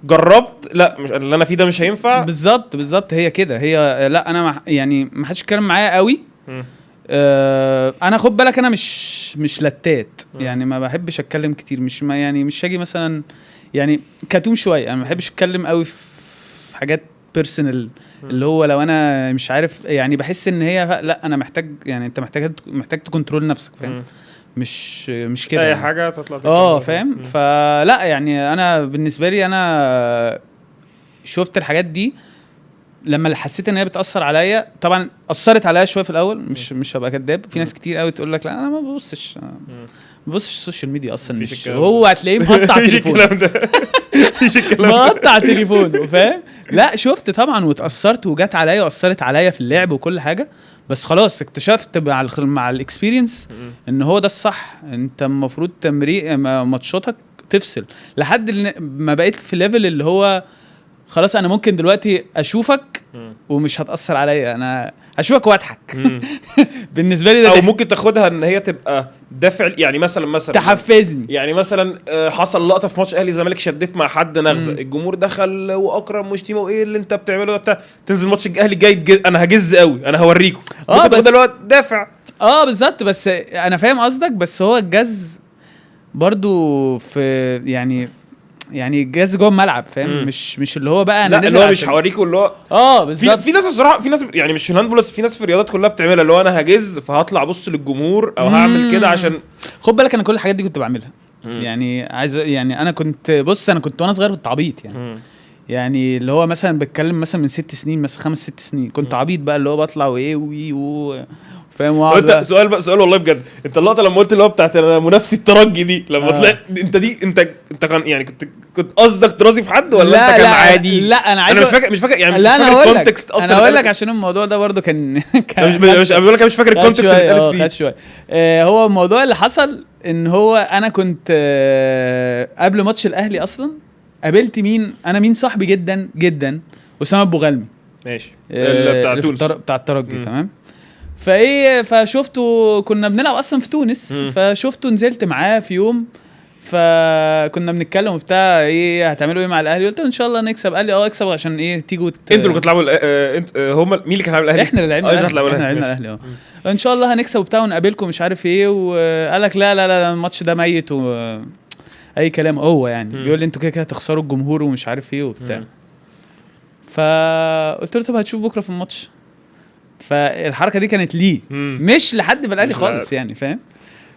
جربت لا مش اللي انا فيه ده مش هينفع؟ بالظبط هي كده. هي لا انا يعني ما حدش اتكلم معايا قوي. انا خد بالك انا مش لتات يعني، ما بحبش اتكلم كتير، مش هاجي مثلا يعني كاتوم شويه. انا ما بحبش اتكلم قوي في حاجات بيرسونال، اللي هو لو انا مش عارف يعني بحس ان هي لا انا محتاج يعني، انت محتاج تكنترول نفسك فاهم. مش كده اي يعني. حاجه تطلع فاهم. فلا يعني انا بالنسبه لي انا شفت الحاجات دي لما حسيت ان هي بتاثر عليا. طبعا اثرت عليا شويه في الاول، مش هبقى كداب. في ناس كتير قوي تقول لك لا انا ما ببصش السوشيال ميديا اصلا، مش هو هتلاقيه مقطع تليفونه مقطع تليفونه فاهم. لا شفت طبعا واتاثرت وجات عليا واثرت عليا في اللعب وكل حاجه، بس خلاص اكتشفت مع الاكسبيرينس ان هو ده الصح. انت المفروض ماتشاتك تفصل لحد ما بقيت في ليفل اللي هو خلاص انا ممكن دلوقتي اشوفك ومش هتاثر عليا، انا اشوفك واضحك بالنسبه لي ده او ممكن تاخدها ان هي تبقى دافع يعني، مثلا تحفزني يعني. مثلا حصل لقطه في ماتش اهلي زمالك شديت مع حد نغزه، الجمهور دخل واكرم وشتيمه وايه اللي انت بتعمله ده، تنزل ماتش الاهلي جاي انا هجز قوي انا هوريكم ممكن تاخدها اللي هو دافع. بالظبط. بس انا فاهم قصدك، بس هو الجز برضو في يعني الجاز جوه الملعب فاهم. مش اللي هو بقى انا لا اللي هو مش هوريكم اللي هو بالظبط. في ناس الصراحه، في ناس يعني مش في الهاندبول بس، في ناس في الرياضات كلها بتعملها اللي هو انا هجز فهطلع ابص للجمهور او هعمل كده عشان خد بالك انا كل الحاجات دي كنت بعملها. يعني عايز يعني انا كنت وانا صغير كنت عبيط يعني. يعني اللي هو مثلا بتكلم مثلا من 6 سنين مثلا 5-6 سنين كنت عبيط بقى اللي هو بطلع وايه فاهم. انت سؤال والله بجد، انت اللقطه لما قلت اللي هو بتاعت منافسي الترجي دي لما طلعت انت كان يعني كنت قصدك ترازي في حد ولا انت كان عادي؟ لا انا مش فاكر يعني لا انا الكونتكست اصلا. انا اقول لك عشان الموضوع ده برضو كان مش بقول لك مش فاكر الكونتكست اللي اتقال فيه شويه. هو الموضوع اللي حصل ان هو انا كنت قبل ماتش الاهلي اصلا قابلت مين صاحبي جدا جدا، اسامه ابو غلمي ماشي بتاع تونس بتاع الترجي تمام. فشفته كنا بنلعب اصلا في تونس فشفته نزلت معاه في يوم فكنا بنتكلم وبتاع ايه هتعملوا ايه مع الاهلي. قلت ان شاء الله نكسب. قال لي اكسب عشان ايه تيجوا انتوا اللي كنتوا تلعبوا انت هم مين اللي كان هيلعب الاهلي؟ احنا اللي لعبنا الاهلي. الاهلي ان شاء الله هنكسب وبتاع ونقابلكم مش عارف ايه. وقال لك لا الماتش ده ميت اي كلام. هو يعني بيقول لي انتوا كده هتخسروا الجمهور ومش عارف ايه وبتاع. فقلت له طب هتشوف بكره في الماتش. فالحركه دي كانت ليه مش لحد بالاهلي خالص يعني فاهم.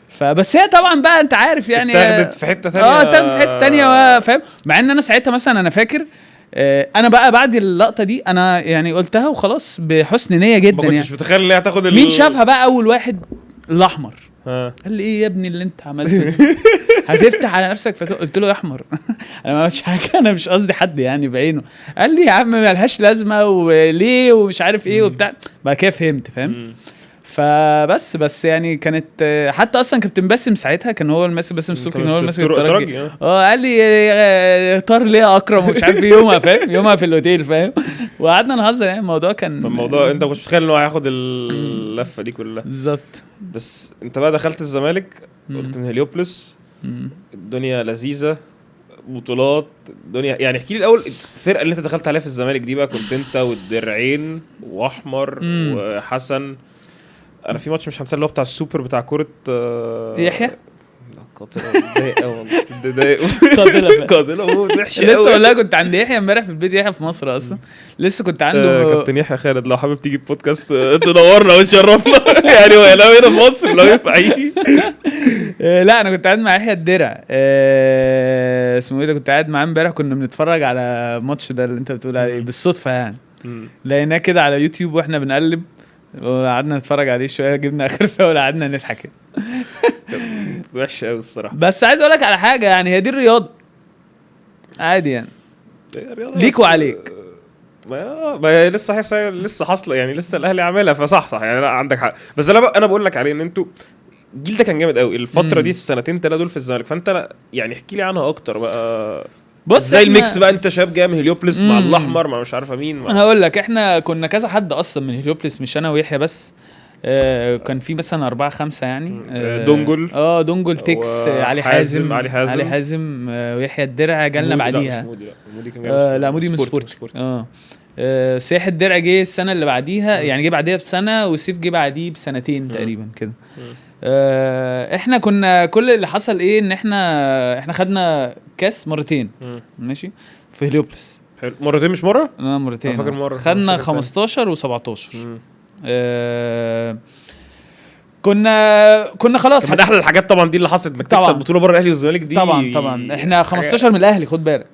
فبس هي طبعا بقى انت عارف يعني اتاخدت في حته ثانيه اتاخدت في حته ثانيه فاهم. مع ان انا ساعتها مثلا انا فاكر انا بقى بعد اللقطه دي انا يعني قلتها وخلاص بحسن نيه جدا. ما كنتش متخيل ان هي هتاخد مين شافها بقى اول واحد؟ الاحمر. قال لي ايه يا ابني اللي انت عملته ده؟ هتفتح على نفسك. قلت له يا احمر انا ما عملتش حاجه انا مش قصدي حد يعني بعينه. قال لي يا عم مالهاش لازمه وليه ومش عارف ايه وبتاع. بعد كده فهمت فاهم. فبس يعني كانت حتى اصلا كابتن باسم ساعتها كان هو الماسك. باسم السلطي كان هو الماسك الترجي. قال لي طار ليه يا اكرم ومش عارف يومها فاهم. يومها في الاوتيل فاهم. وقعدنا نهزر يعني الموضوع كان الموضوع انت مش متخيل ان هو هياخد اللفه دي كلها بالظبط. بس انت بقى دخلت الزمالك قلت من هليوبلس الدنيا لذيذه بطولات الدنيا يعني. احكي لي الاول الفرقه اللي انت دخلت عليها في الزمالك دي بقى. كنت انت والدرعين واحمر وحسن. انا في ماتش مش هنساه اللي هو بتاع السوبر بتاع كرة يحيى قاتله والله قاتله وحشه لسه والله كنت عند يحيى امبارح في البيت. يحيى في مصر اصلا لسه كنت عنده كابتن يحيى خالد لو حابب تيجي البودكاست تنورنا وتشرفنا يعني. هو لو هنا في مصر لو ينفع يجي. لا انا كنت قاعد مع يحيى الدرع اسمه ايه ده. كنت قاعد معاه امبارح كنا بنتفرج على الماتش ده اللي انت بتقول عليه بالصدفه يعني. لقيناه كده على يوتيوب واحنا بنقلب وقعدنا نتفرج عليه شويه. جبنا اخر فاول قعدنا نضحك. وحشه قوي الصراحه. بس عايز اقول لك على حاجه يعني هي دي الرياضه عادي يعني ليك وعليك. ما لسه حاصله يعني. لسه الاهلي عاملها فصح يعني. لا عندك حق. بس انا بقول لك عليه ان انتوا الجيل ده كان جامد قوي الفتره دي السنتين 3 دول في الزمالك. فانت يعني احكي لي عنها اكتر بقى. بص زي الميكس بقى انت شاب جاي من هليوبلس مع الاحمر مع مش عارفه مين. انا هقول لك احنا كنا كذا حد اصلا من هليوبلس مش انا ويحيى بس. كان في مثلا 4 5 يعني. دونجل دونجل تكس علي حازم ويحيى الدرع جالنا بعديها. مودي كان لا مودي من سبورت. سيح الدرع جه السنه اللي بعديها يعني. جه بعديها بسنه وسيف جه بعديه بسنتين تقريبا كده. احنا كنا كل اللي حصل ايه ان احنا خدنا كاس مرتين ماشي في هليوبلس. مرتين مش مره. مرتين. فاكر مره خدنا 15 و17. كنا خلاص من احلى الحاجات طبعا دي اللي حصلت انك تكسب بطوله بره الاهلي والزمالك دي. طبعا احنا 15 من الاهلي خد بالك.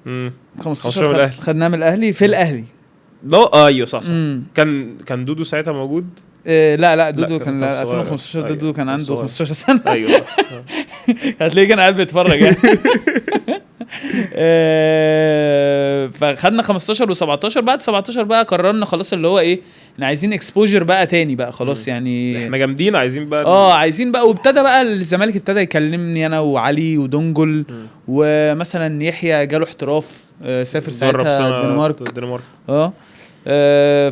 15 من الاهلي خدناه من الاهلي في الاهلي. لا ايوه صح. كان دودو ساعتها موجود. لا دودو كان 2015. دودو كان عنده 15 سنه. ايوه هتلاقيه كان قاعد بيتفرج يعني. فخدنا 15 و17. بعد 17 بقى قررنا خلاص اللي هو ايه احنا عايزين اكسبوجر بقى تاني بقى خلاص يعني. احنا جامدين عايزين بقى عايزين بقى. وابتدى بقى الزمالك ابتدى يكلمني انا وعلي ودونجل. ومثلا يحيى جاله احتراف سافر ساعتها الدنمارك.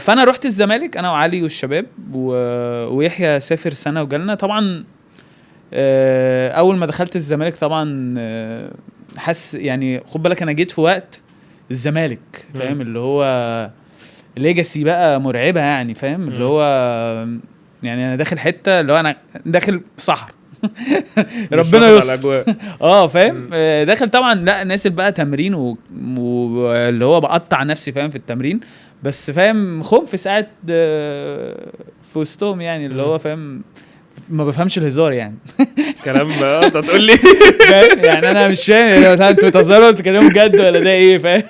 فانا رحت الزمالك انا وعلي والشباب ويحيى سافر سنه وجالنا طبعا. اول ما دخلت الزمالك طبعا حس يعني خد بالك انا جيت في وقت الزمالك فاهم اللي هو ليجاسي بقى مرعبه يعني فاهم اللي هو يعني انا داخل حته اللي هو انا داخل صحر ربنا يستر. فاهم داخل طبعا لا نازل بقى تمرين واللي هو بقطع نفسي فاهم في التمرين. بس فاهم خوف في ساعه في وسطهم يعني اللي هو فاهم ما بفهمش الهزار يعني. كلام انت تقول لي يعني انا مش فاهم انتوا بتهزروا بتتكلموا بجد ولا ده ايه فاهم.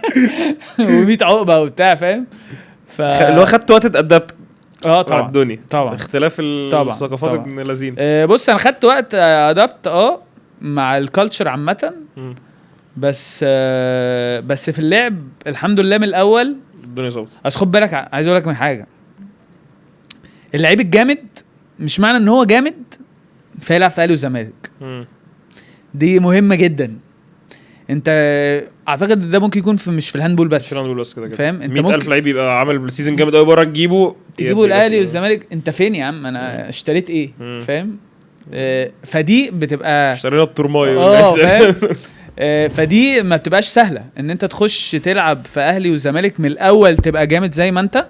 و100 عقبه وبتاع فاهم. اللي هو خدت وقت اتأدبت طبعا الدنيا طبعا اختلاف الثقافات ابن لذين. بص انا خدت وقت ادابت مع الكالتشر عامه. بس في اللعب الحمد لله من الاول الدنيا ظبطت. بس خد بالك عايز اقول لك من حاجه. اللعيب الجامد مش معنى ان هو جامد فيلعب في اهلي وزمالك. دي مهمه جدا. انت اعتقد ده ممكن يكون مش في الهاندبول بس كده فاهم. انت 100,000 لعيب يبقى عامل سيزون جامد قوي بره تجيبه الاهلي والزمالك. انت فين يا عم انا اشتريت ايه فاهم. فدي بتبقى اشترينا الترماي فاهم. فدي ما بتبقاش سهله ان انت تخش تلعب في اهلي وزمالك من الاول تبقى جامد زي ما انت.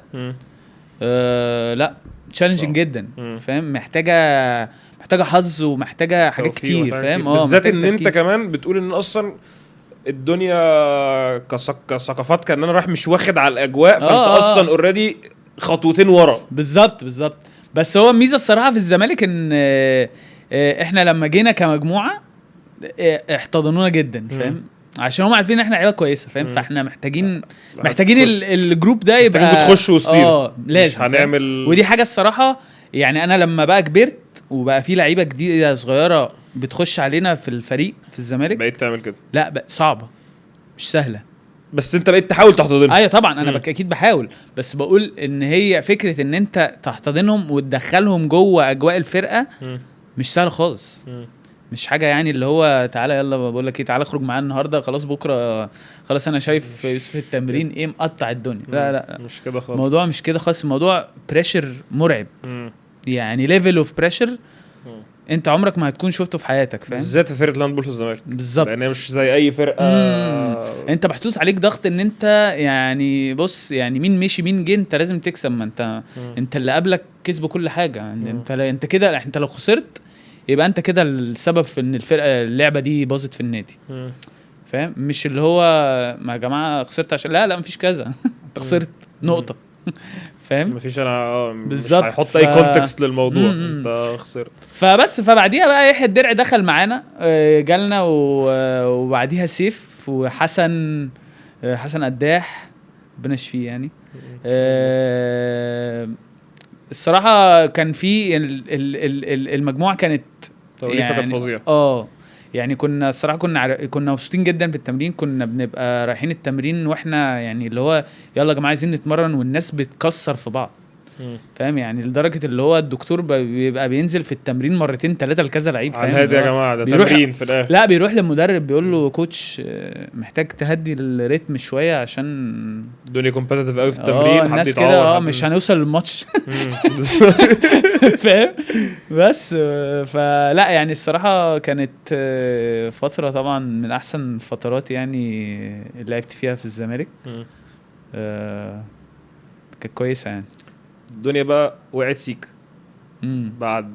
لا تشالنجينج جدا فاهم. محتاجه حظ ومحتاجه حاجات كتير فاهم. بالذات ان انت كمان بتقول ان اصلا الدنيا كثقافات كان انا رايح مش واخد على الاجواء فانت اصلا اوريدي خطوتين ورا. بالظبط. بس هو الميزه الصراحه في الزمالك ان احنا لما جينا كمجموعه احتضنونا جدا فاهم. عشان هم عارفين ان احنا عيله كويسه فاهم. فاحنا محتاجين الجروب ده يبقى بتخش وسطينا لازم هنعمل. ودي حاجه الصراحه يعني انا لما بقى كبرت وبقى في لعيبه جديده صغيره بتخش علينا في الفريق في الزمالك بقيت تعمل كده. لا بقى صعبه مش سهله. بس انت بقيت تحاول تحتضنهم. ايوه طبعا انا اكيد بحاول. بس بقول ان هي فكره ان انت تحتضنهم وتدخلهم جوه اجواء الفرقه مش سهله خالص. مش حاجه يعني اللي هو تعالى يلا بقول لك ايه تعالى اخرج معانا النهارده خلاص بكره خلاص انا شايف يوسف التمرين ايه مقطع الدنيا. لا مش كده خالص. الموضوع مش كده خالص. الموضوع بريشر مرعب. يعني ليفل اوف بريشر انت عمرك ما هتكون شفته في حياتك فاهم. بالذات في فرقه الهاندبول في الزمالك بالظبط لان مش زي اي فرقه. انت محطوط عليك ضغط ان انت يعني بص يعني مين مشي مين جه انت لازم تكسب. ما انت اللي قبلك كسبوا كل حاجه. انت كده انت لو خسرت يبقى انت كده السبب في ان الفرقه اللعبه دي باظت في النادي فاهم. مش اللي هو ما يا جماعه خسرت عشان لا مفيش كذا انت خسرت نقطه فاهم. مفيش انا مش بالظبط. هيحط اي كونتكست للموضوع. انت خسرت. فبعديها بقى يحيى الدرع دخل معانا جالنا وبعديها سيف وحسن قداح ربنا يشفيه يعني. الصراحه كان في المجموعه كانت يعني كانت فظيعه. يعني كنا الصراحه كنا مبسوطين جدا في التمرين. كنا بنبقى رايحين التمرين واحنا يعني اللي هو يلا يا جماعه عايزين نتمرن والناس بتكسر في بعض فاهم. يعني لدرجه اللي هو الدكتور بيبقى بينزل في التمرين مرتين ثلاثه لكذا لعيب فاهم. هادي يا جماعه ده تمرين في الاخر. لا بيروح للمدرب بيقول له كوتش محتاج تهدي الريتم شويه عشان الدنيا كومبيتيتيف قوي في التمرين. حد الناس كده مش هنوصل للماتش فاهم. بس فلا يعني الصراحه كانت فتره طبعا من احسن فترات يعني اللي لعبت فيها في الزمالك. كانت كويسه يعني. الدنيا بقى وقعت سيك بعد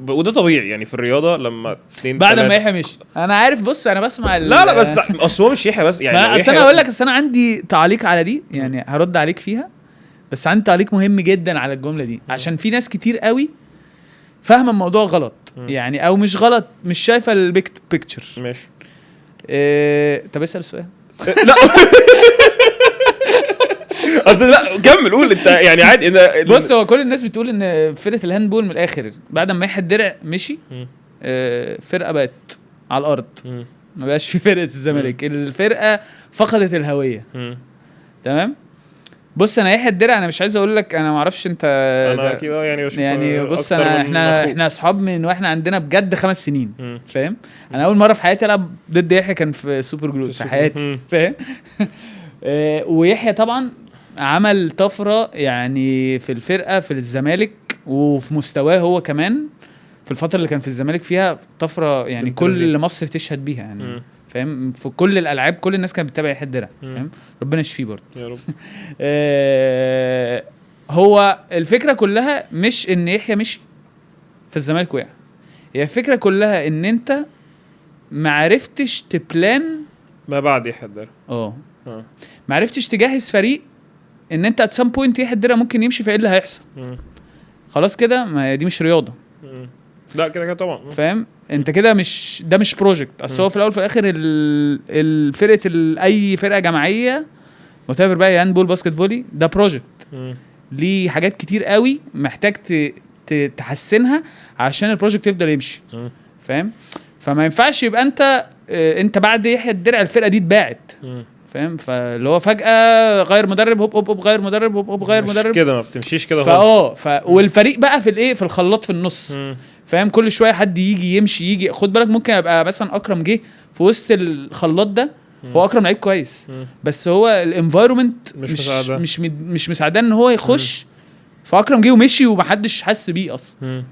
وده طبيعي يعني في الرياضه لما اتنين بعد ما يحيى مشي. انا عارف بص انا بسمع لا بس اصل هو مش يحيى بس يعني اصل انا اقول لك انا عندي تعليق على دي يعني هرد عليك فيها. بس عندي تعليق مهم جدا على الجمله دي عشان في ناس كتير قوي فاهمه الموضوع غلط يعني او مش غلط مش شايفه البيك بيكتشر. ماشي. طب اسال السؤال. لا اصل لا كمل قول انت يعني عادي. بص هو كل الناس بتقول ان فرقه الهاندبول من الاخر بعد ما يحيى الدرع مشي فرقه بقت على الارض. ما بقاش في فرقه الزمالك. الفرقه فقدت الهويه. تمام. بص انا يحيى الدرع انا مش عايز اقول لك انا ما اعرفش انت انا كده يعني بشوف يعني بص احنا اصحاب من واحنا عندنا بجد 5 سنين فاهم. انا اول مره في حياتي العب ضد يحيى كان في سوبر جلوب في حياتي فاهم. ويحيى طبعا عمل طفره يعني في الفرقه في الزمالك وفي مستواه هو كمان في الفتره اللي كان في الزمالك فيها طفره يعني كل مصر تشهد بيها يعني فاهم. في كل الالعاب كل الناس كانت بتتابع يحيى الدرع فاهم. ربنا يشفيه برضه يا رب. هو الفكره كلها مش ان يحيى مشي في الزمالك وقع. هي الفكره كلها ان انت ما عرفتش تبلان ما بعد يحيى الدرع. ما عرفتش تجهز فريق ان انت ات سام بوينت يحيى الدرع ممكن يمشي فايه اللي هيحصل. خلاص كده ما دي مش رياضه. لا كده طبعا فاهم. انت كده مش ده مش بروجكت. اصل هو في الاول في الاخر الفرقه اي فرقه جماعيه وتافر بقى هاندبول باسكت فولي ده بروجكت ليه حاجات كتير قوي محتاج تحسنها عشان البروجكت يفضل يمشي فاهم. فما ينفعش يبقى انت بعد يحيى الدرع الفرقه دي اتباعت فاهم. فاللي هو فجاه غير مدرب هوب غير مدرب هوب غير مدرب كده ما بتمشيش كده والفريق بقى في الايه في الخلاط في النص فاهم. كل شويه حد يجي يمشي خد بالك ممكن يبقى مثلا اكرم جه في وسط الخلاط ده هو اكرم لعيب كويس بس هو الانفايرمنت مش مساعدان ان هو يخش فاكرم جه ومشي ومحدش حس بيه اصلا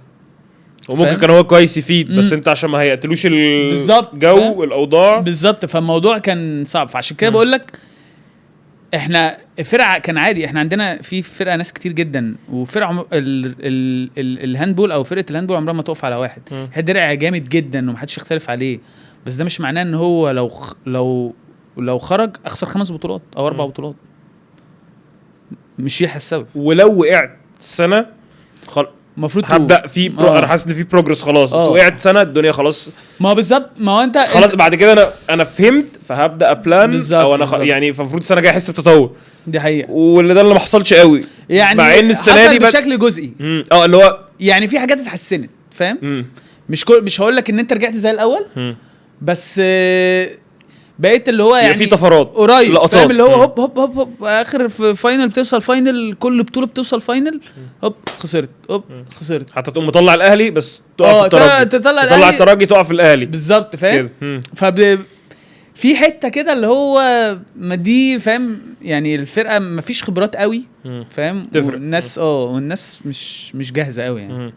وممكن كان هو كويس يفيد بس انت عشان ما هيقتلوش الجو الاوضاع بالظبط. فالموضوع كان صعب. فعشان كده بقول لك احنا فرقه كان عادي. احنا عندنا في فرقه ناس كتير جدا، وفرقه الهاندبول او فرقه الهاندبول عمرها ما تقف على واحد. درع جامد جدا ومحدش يختلف عليه، بس ده مش معناه ان هو لو خرج اخسر 5 بطولات او 4 بطولات مش يحسب. ولو وقعت سنه المفروض هبدا في انا حاسس ان في بروجرس خلاص. بس وقعت سنه الدنيا خلاص. ما بالظبط. ما هو انت خلاص بعد كده انا فهمت فهبدا ابلان او انا يعني فالمفروض السنه الجايه احس بتطور. دي حقيقه. واللي ده اللي ما حصلش قوي يعني مع ان السنه دي بشكل جزئي اللي هو يعني في حاجات اتحسنت فاهم. مش هقول لك ان انت رجعت زي الاول بس بقيت اللي هو يعني في طفرات قريب فاهم اللي هو هوب اخر في فاينل بتوصل فاينل، كل بطوله بتوصل فاينل خسرت خسرت حتى تقوم مطلع الاهلي بس تقع في الترجي، تطلع الترجي تقع في الاهلي بالظبط فاهم. في حته كده اللي هو ما دي فاهم يعني الفرقه ما فيش خبرات قوي فاهم، والناس والناس مش جاهزه قوي يعني.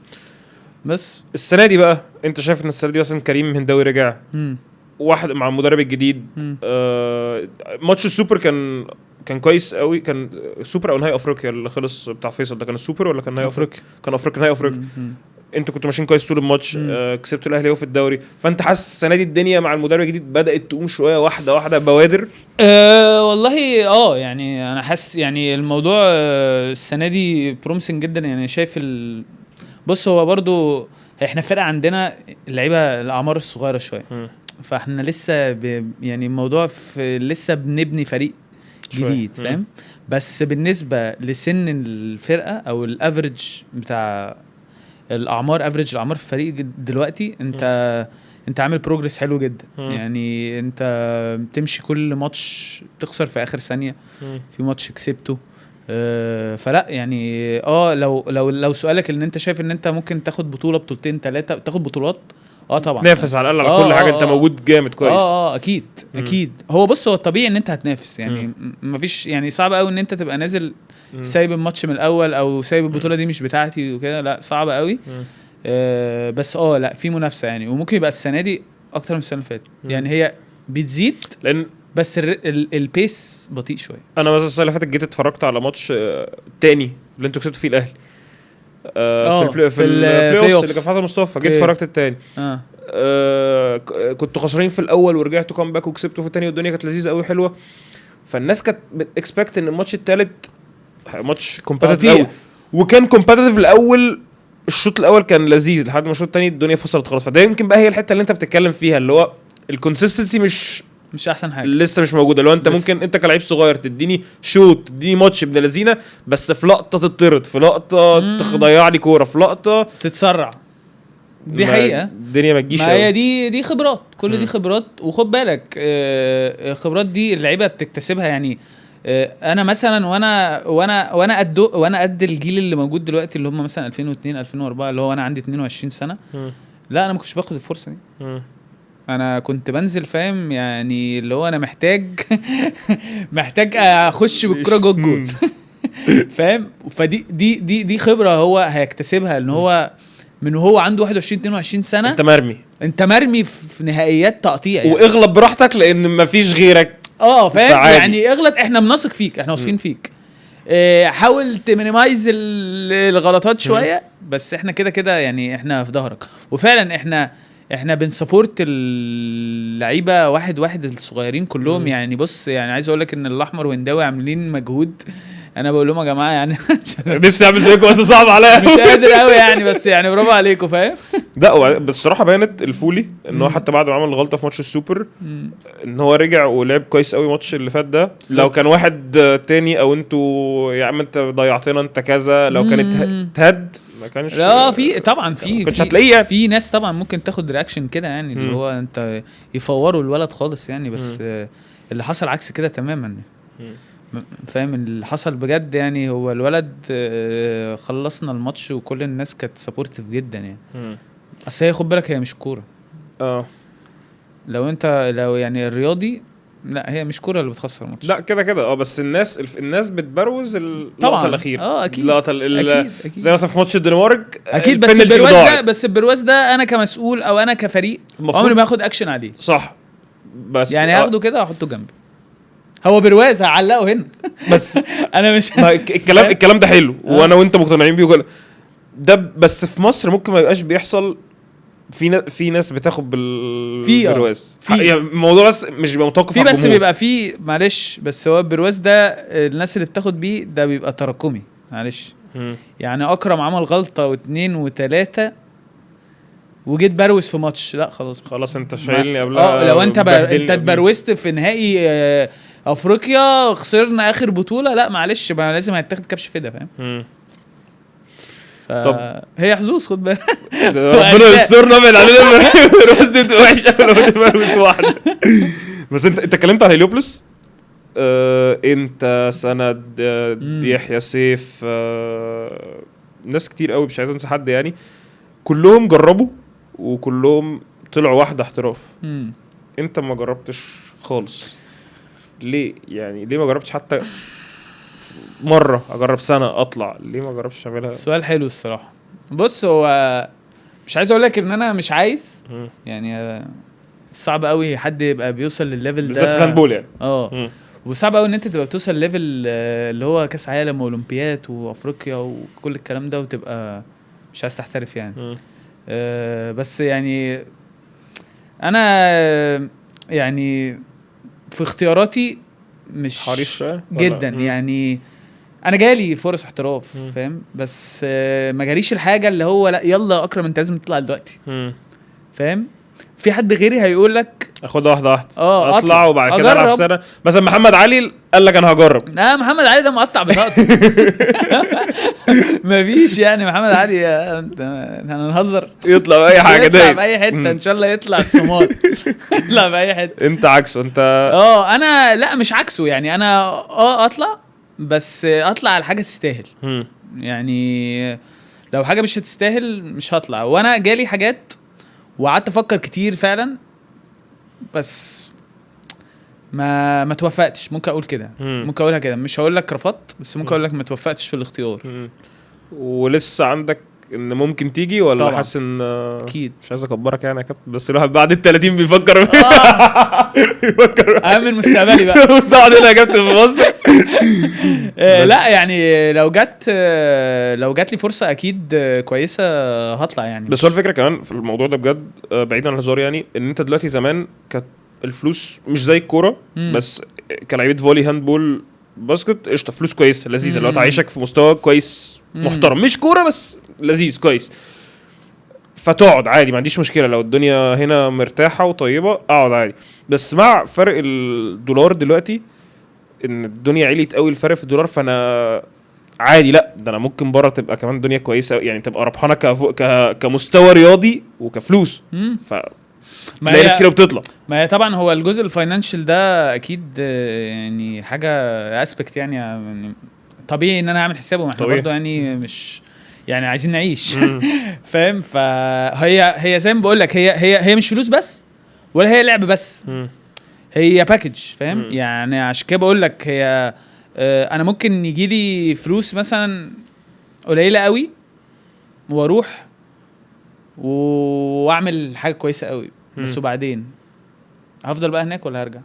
بس السنه دي بقى انت شايف ان السنه دي مثلا كريم هنداوي رجع واحد مع المدرب الجديد. ماتش السوبر كان كويس قوي. كان سوبر او نهائي افريقيا اللي خلص بتاع فيصل ده كان السوبر ولا كان نهائي افريقيا؟ كان افريقيا نهائي افريقيا. انتوا كنتوا ماشيين كويس طول الماتش. كسبتوا الاهلي في الدوري. فانت حاسس السنه دي الدنيا مع المدرب الجديد بدات تقوم شويه واحده بوادر؟ والله يعني انا حاسس يعني الموضوع السنه دي بروميسنج جدا يعني. شايف بص هو برضو احنا فرقه عندنا اللعيبه الاعمار الصغيره شويه فاحنا لسه يعني الموضوع لسه بنبني فريق جديد فاهم. بس بالنسبه لسن الفرقه او الافريج بتاع الاعمار في الفريق دلوقتي انت عامل بروجرس حلو جدا. يعني انت بتمشي كل ماتش تخسر في اخر ثانيه، في ماتش كسبته. فلا يعني لو سؤالك ان انت شايف ان انت ممكن تاخد بطوله بطولتين 3 تاخد بطولات طبعا تنافس على الاقل على كل حاجه. انت موجود جامد كويس. اكيد. هو بص هو الطبيعي ان انت هتنافس يعني. مفيش يعني صعب قوي ان انت تبقى نازل سايب الماتش من الاول او سايب البطوله دي مش بتاعتي وكده. لا صعب قوي. بس لا في منافسه يعني. وممكن يبقى السنه دي اكتر من السنه اللي فاتت يعني. هي بتزيد لان بس البيس بطيء شويه. انا مثلا السنه اللي فاتت جيت اتفرجت على ماتش تاني اللي انتوا كسبتوا فيه الاهلي في البلاي اوف اللي كان في حسن مصطفى. جيت اتفرجت التاني كنتوا خسرانين في الاول ورجعتوا كامباك وكسبتوا في التاني والدنيا كانت لذيذه قوي حلوه. فالناس كانت اكسبكت ان الماتش الثالث ماتش كومبيتيتيف قوي. وكان كومبيتيتيف الاول. الشوط الاول كان لذيذ لحد ما الشوط الثاني الدنيا فصلت خلاص. فده يمكن بقى هي الحته اللي انت بتتكلم فيها اللي هو الكونسيستنسي مش احسن حاجه لسه مش موجوده. لو انت ممكن انت كلاعب صغير تديني تديني ماتش ابن لذينه بس في لقطه تطرد، في لقطه تضيع لي كوره، في لقطه تتسرع. دي حقيقه الدنيا ما تجيش. ما هي دي خبرات. كل دي خبرات. وخد بالك الخبرات دي اللعيبه بتكتسبها يعني. انا مثلا وانا قد الجيل اللي موجود دلوقتي اللي هم مثلا 2002 2004 اللي هو انا عندي 22 سنه. لا انا ما كنتش باخد الفرصه دي. انا كنت بنزل فاهم يعني اللي هو انا محتاج اخش بالكره جوه الجول فاهم. فدي دي خبره هو هيكتسبها ان هو من هو عنده 21 22 سنه. انت مرمي في نهائيات تقطيع يعني. واغلب براحتك لان مفيش غيرك. فاهم يعني اغلط. احنا بنثق فيك. احنا واثقين فيك. حاول تمينيمايز الغلطات شويه بس احنا كده يعني احنا في ظهرك. وفعلا احنا بنسبورت اللعيبه واحد الصغيرين كلهم يعني. بص يعني عايز اقول لك ان الاحمر وهنداوي عاملين مجهود. انا بقول لهم يا جماعه يعني نفسي اعمل زيكم بس صعب عليا مش قادر قوي يعني. بس يعني برافو عليكم فاهم. لا بس الصراحه بانت الفولي ان هو حتى بعد ما عمل غلطه في ماتش السوبر ان هو رجع ولعب كويس قوي الماتش اللي فات ده. لو كان واحد تاني او انتوا يا عم انت ضيعتنا انت كذا لو كانت تهد ما كانش. لا في طبعا كنتش هتلاقيه يعني. في ناس طبعا ممكن تاخد رياكشن كده يعني اللي هو انت يفوروا الولد خالص يعني. بس اللي حصل عكس كده تماما فاهم. اللي حصل بجد يعني هو الولد خلصنا الماتش وكل الناس كانت سبورتيف جدا يعني. اصل هي خد بالك هي مش كوره. لو يعني الرياضي لا هي مش كوره اللي بتخسر الماتش. لا كده بس الناس بتبروز اللقطه طبعاً. الاخيره. اكيد اللقطه أكيد. زي مثلا في ماتش الدنمارك اكيد. بس البرواز ده انا كمسؤول او انا كفريق عمري ما اخد اكشن عليه. صح. بس يعني هاخده كده واحطه جنبي. هو برواز هعلقه هنا بس انا مش الكلام ده حلو وانا وانت مقتنعين بيه وكل ده. بس في مصر ممكن ما يبقاش بيحصل. في ناس بتاخد بالبرواز يعني الموضوع بس مش بيبقى متوقف على الجمهور. بس بيبقى في معلش. بس هو البرواز ده الناس اللي بتاخد بيه ده بيبقى تراكمي معلش. يعني اكرم عمل غلطه و2 و3 وجيت بروز في ماتش. لا خلاص انت شايلني قبلها. لو انت اتبروزت في نهائي افريقيا خسرنا اخر بطوله. لا معلش بقى لازم هيتاخد كبش فدا فاهم. طب هي حظوظ خد بالك. ربنا يسترنا من علينا البرواز دي وحشه لو بروز واحده. بس انت اتكلمت على هيليوبلس. انت سند يحيى سيف ناس كتير قوي مش عايز انسى حد يعني. كلهم جربوا وكلهم طلعوا واحده احتراف. انت ما جربتش خالص ليه؟ يعني ليه ما جربتش حتى مره اجرب سنه اطلع؟ ليه ما جربتش اعملها؟ سؤال حلو الصراحه. بص هو مش عايز اقول لك ان انا مش عايز يعني صعب قوي حد يبقى بيوصل للليفل ده بالذات في الهاندبول يعني. وصعب قوي ان انت تبقى توصل ليفل اللي هو كاس عالم واولمبياد وافريقيا وكل الكلام ده وتبقى مش عايز تحترف يعني. بس يعني انا يعني في اختياراتي مش حريص جدا يعني. انا جالي فرص احتراف فاهم. بس ما جاليش الحاجه اللي هو لا يلا اكرم انت لازم تطلع دلوقتي فاهم. في حد غيري هيقول لك اخد واحده اطلع وبعد كده العب سنه. مثلا محمد علي قال لك انا هجرب. لا محمد علي ده مقطع بطاقته. مفيش يعني محمد علي هنهزر يطلع باي حاجه ده يطلع باي حته ان شاء الله يطلع الصومال. يطلع باي حته. انت عكسه انت. انا لا مش عكسه يعني. انا اطلع بس اطلع على حاجه تستاهل. يعني لو حاجه مش هتستاهل مش هطلع. وانا جالي حاجات وقعدت افكر كتير فعلا بس ما توفقتش. ممكن اقول كده ممكن اقولها كده. مش هقول لك رفضت بس ممكن اقول لك ما توفقتش في الاختيار. ولسه عندك ان ممكن تيجي ولا حاسس ان اكيد مش عايز اكبرك يعني يا كابتن بس الواحد بعد ال30 بيفكر بيفكر اهم المستقبلي بقى. مستعد هنا يا كابتن في مصر. لا يعني لو جات لي فرصه اكيد كويسه هطلع يعني. بس هو الفكره كمان في الموضوع ده بجد بعيدا عن الهزار يعني ان انت دلوقتي زمان كانت الفلوس مش زي الكوره بس كلاعيبه فولي هاندبول باسكت قشطه فلوس كويسه لذيذه اللي هو تعيشك في مستوى كويس محترم. مش كوره بس لذيذ كويس فتقعد عادي ما عنديش مشكله. لو الدنيا هنا مرتاحه وطيبه اقعد عادي. بس مع فرق الدولار دلوقتي ان الدنيا عليت قوي الفرق في الدولار فانا عادي. لا ده انا ممكن بره تبقى كمان الدنيا كويسه يعني تبقى ربحانه كمستوى رياضي وكفلوس. ف ما هي كتير بتطلع. ما هي طبعا هو الجزء الفاينانشال ده اكيد يعني حاجه اسبكت يعني طبيعي ان انا اعمل حسابه. ما احنا برضه يعني مش يعني عايزين نعيش فاهم. فهي زي ما بقول لك هي مش فلوس بس ولا هي لعب بس. هي باكج فاهم. يعني عشان كده بقول لك هي انا ممكن يجي لي فلوس مثلا قليله قوي واروح واعمل حاجه كويسه قوي بس وبعدين هفضل بقى هناك ولا هرجع؟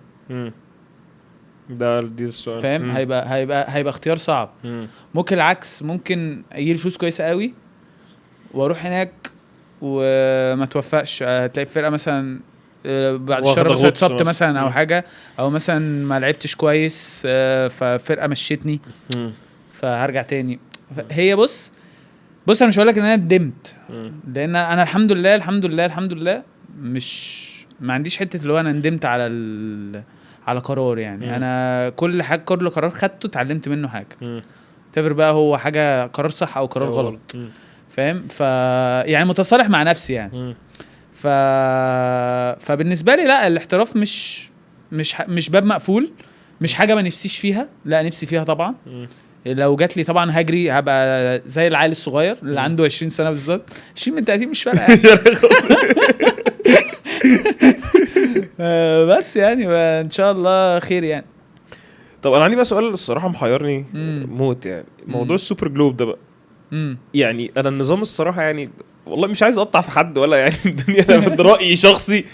ده دي السؤال فاهم. هيبقى اختيار صعب. ممكن العكس. ممكن يجي لي فلوس كويسه قوي واروح هناك وما توفقش. هتلاقي فرقه مثلا بعد الشهر مثلا اتصبت مثلا او حاجه او مثلا ما لعبتش كويس ففرقه مشيتني فهرجع تاني. هي بص انا مش هقول لك ان انا ندمت لان انا الحمد لله مش ما عنديش حته اللي هو انا ندمت على قرار يعني. انا كل قرار خدته اتعلمت منه حاجه. تفرق بقى هو حاجه قرار صح او قرار غلط فاهم. يعني متصالح مع نفسي يعني. فبالنسبه لي لا الاحتراف مش باب مقفول. مش حاجه ما نفسيش فيها. لا نفسي فيها طبعا. لو جات لي طبعا هجري هبقى زي العيل الصغير اللي عنده 20 سنه بالظبط. 20 من 30 مش فارقه بس يعني ان شاء الله خير يعني. طب انا عندي بقى سؤال الصراحه محيرني مم. موت يعني، موضوع مم. السوبر جلوب ده بقى. مم. يعني انا النظام الصراحه يعني والله مش عايز اقطع في حد ولا يعني الدنيا، انا من رايي شخصي،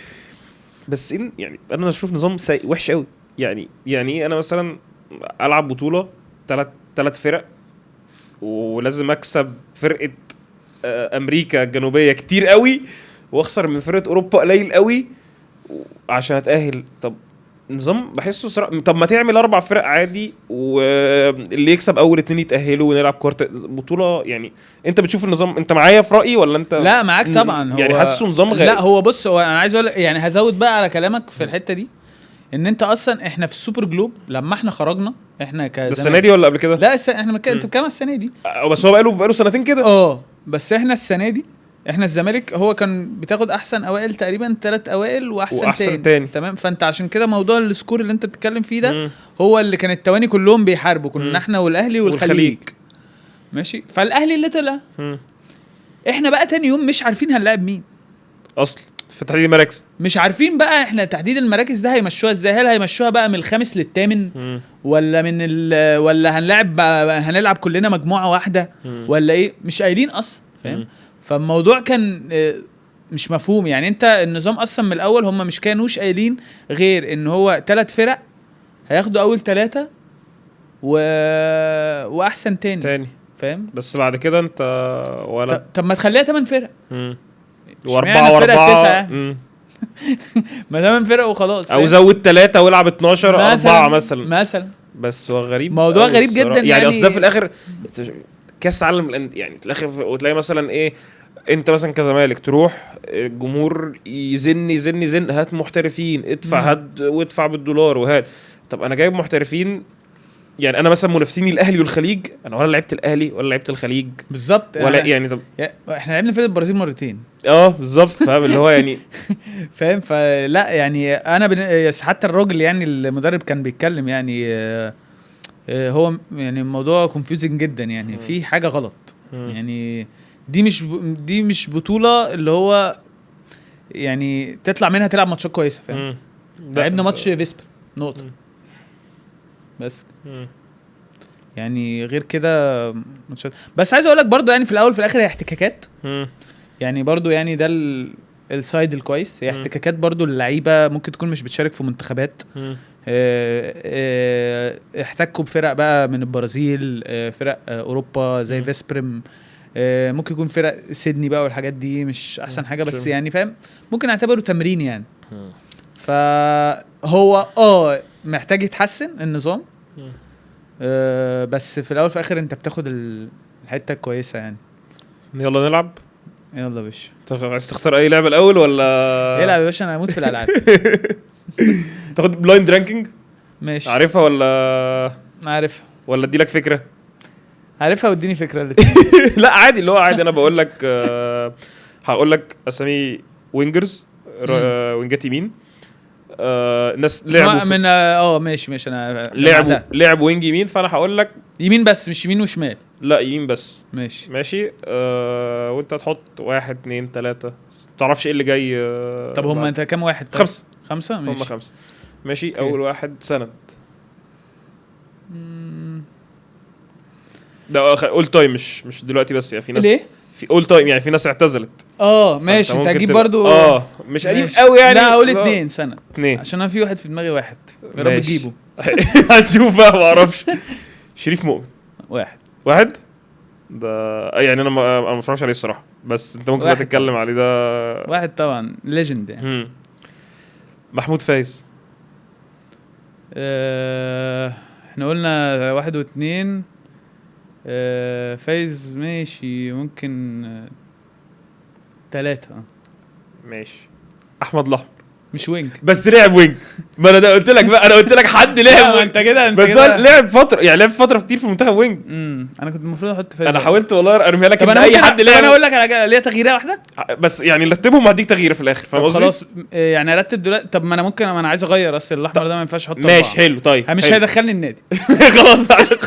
بس ان يعني انا اشوف نظام سيء وحش قوي. يعني ايه انا مثلا العب بطوله ثلاث فرق ولازم اكسب فرقه امريكا الجنوبيه كتير قوي واخسر من فرقه اوروبا قليل قوي عشان اتاهل؟ طب نظام بحسه صراحة. طب ما تعمل 4 فرق عادي واللي يكسب اول 2 يتاهلوا ونلعب كورت بطوله. يعني انت بتشوف النظام، انت معايا في رايي ولا انت؟ لا معاك طبعا. يعني هو حاسه نظام غريب. لا هو بص، هو انا عايز اقول يعني هزود بقى على كلامك في الحته دي، ان انت اصلا احنا في السوبر جلوب لما احنا خرجنا احنا ده كزمان. السنه دي ولا قبل كده؟ لا احنا انت بكام السنه دي؟ بس هو بقاله سنتين كده. بس احنا السنه دي احنا الزمالك هو كان بتاخد احسن اوائل تقريبا 3 اوائل واحسن تاني. تمام. فانت عشان كده موضوع السكور اللي انت بتتكلم فيه ده هو اللي كان التواني كلهم بيحاربوا، كنا احنا والاهلي والخليج. ماشي. فالاهلي اللي طلع احنا بقى تاني يوم مش عارفين هنلاعب مين اصلا في تحديد المراكز. مش عارفين بقى احنا تحديد المراكز ده هيمشوها ازاي. هل هيمشوها بقى من الخامس للثامن ولا من ولا هنلعب كلنا مجموعه واحده ولا ايه؟ مش قايلين اصلا. فاهم؟ فالموضوع كان مش مفهوم. يعني انت النظام اصلا من الاول هم مش كانوش قايلين غير ان هو 3 فرق هياخدوا اول 3 واحسن تاني. فاهم؟ بس بعد كده انت ولا طب ما تخليها 8 فرق و4 ما 8 فرق وخلاص، او زود 3 والعب 12 4 مثلا. بس هو غريب، موضوع غريب جدا. يعني اصل ده في الاخر كاس عالم يعني في الاخر، وتلاقي مثلا ايه، انت مثلا كزمالك تروح الجمهور يزن هات محترفين، ادفع هات وادفع بالدولار وهات. طب انا جايب محترفين، يعني انا مثلا منافسيني الاهلي والخليج، انا ولا لعبت الاهلي ولا لعبت الخليج بالظبط. ولا يعني طب احنا لعبنا في البرازيل مرتين. بالظبط. فاهم اللي هو يعني فاهم. فلا يعني انا حتى الراجل يعني المدرب كان بيتكلم يعني هو يعني الموضوع كونفيوزنج جدا يعني في حاجه غلط. يعني دي مش بطوله اللي هو يعني تطلع منها تلعب ماتشات كويسه. فاهم؟ لعبنا ماتش فيسبر نقطه بس. يعني غير كده ماتشات. بس عايز اقول لك برضو يعني في الاول في الاخر هي احتكاكات. يعني برضو يعني ده السايد الكويس، هي احتكاكات برضو. اللعيبه ممكن تكون مش بتشارك في منتخبات، احتكوا بفرق بقى من البرازيل، فرق اوروبا زي فيسبريم، ممكن يكون فرق سيدني بقى والحاجات دي مش احسن حاجه. بس يعني فاهم ممكن اعتبره تمرين يعني. فهو محتاج يتحسن النظام، بس في الاول في الاخر انت بتاخد الحته الكويسه يعني. يلا نلعب. يلا يا باشا. عايز تختار اي لعبه الاول ولا؟ العب يا باشا، انا هموت في الالعاب. تاخد بلايند رانكينج؟ ماشي. عارفها ولا؟ عارفها. ولا ادي لك فكره؟ عارفها واديني فكره. لا عادي، اللي هو عادي. انا بقول لك هقول لك اسامي وينجرز، وينجات يمين، ناس لعبوا من ماشي انا لعبوا وينج يمين. فانا هقول لك يمين بس مش يمين وشمال. لا يمين بس. ماشي. وانت تحط 1 2 3 تعرفش ايه اللي جاي. طب هم انت كام واحد؟ 5 ماشي. هم 5 ماشي. اول واحد سند. ده اول تايم مش دلوقتي بس، يعني في ناس ليه؟ في اول تايم يعني في ناس اعتزلت. ماشي. انت هتجيب برضو مش قديم قوي يعني. لا هقول 2 سنة 2 عشان انا في واحد في دماغي واحد. يا رب تجيبه. هنشوف بقى، ما اعرفش. شريف مؤمن واحد ده يعني انا ما بفرجش عليه الصراحه، بس انت ممكن تتكلم عليه. ده واحد طبعا ليجند يعني. محمود فايز. احنا قلنا 1 و2. فايز ماشي. ممكن 3. ماشي. احمد الاحمر مش وينج بس لعب وينج. ما انا ده قلت لك بقى، انا قلت لك حد لعب. انت كده بس لعب فتره، يعني لعب فتره كتير في المنتخب وينج. انا كنت المفروض احط فايز. انا حاولت والله ارميها لك ان اي حد لعب. انا اقول لك على ليها تغييره واحده بس يعني رتبهم وهديك تغييره في الاخر. فاهم قصدي؟ خلاص يعني ارتب دلوقتي. طب ما انا ممكن، انا عايز اغير اصل الاحمر ده ما ينفعش احطه. ماشي حلو. طيب مش هيدخلني النادي. خلاص عشان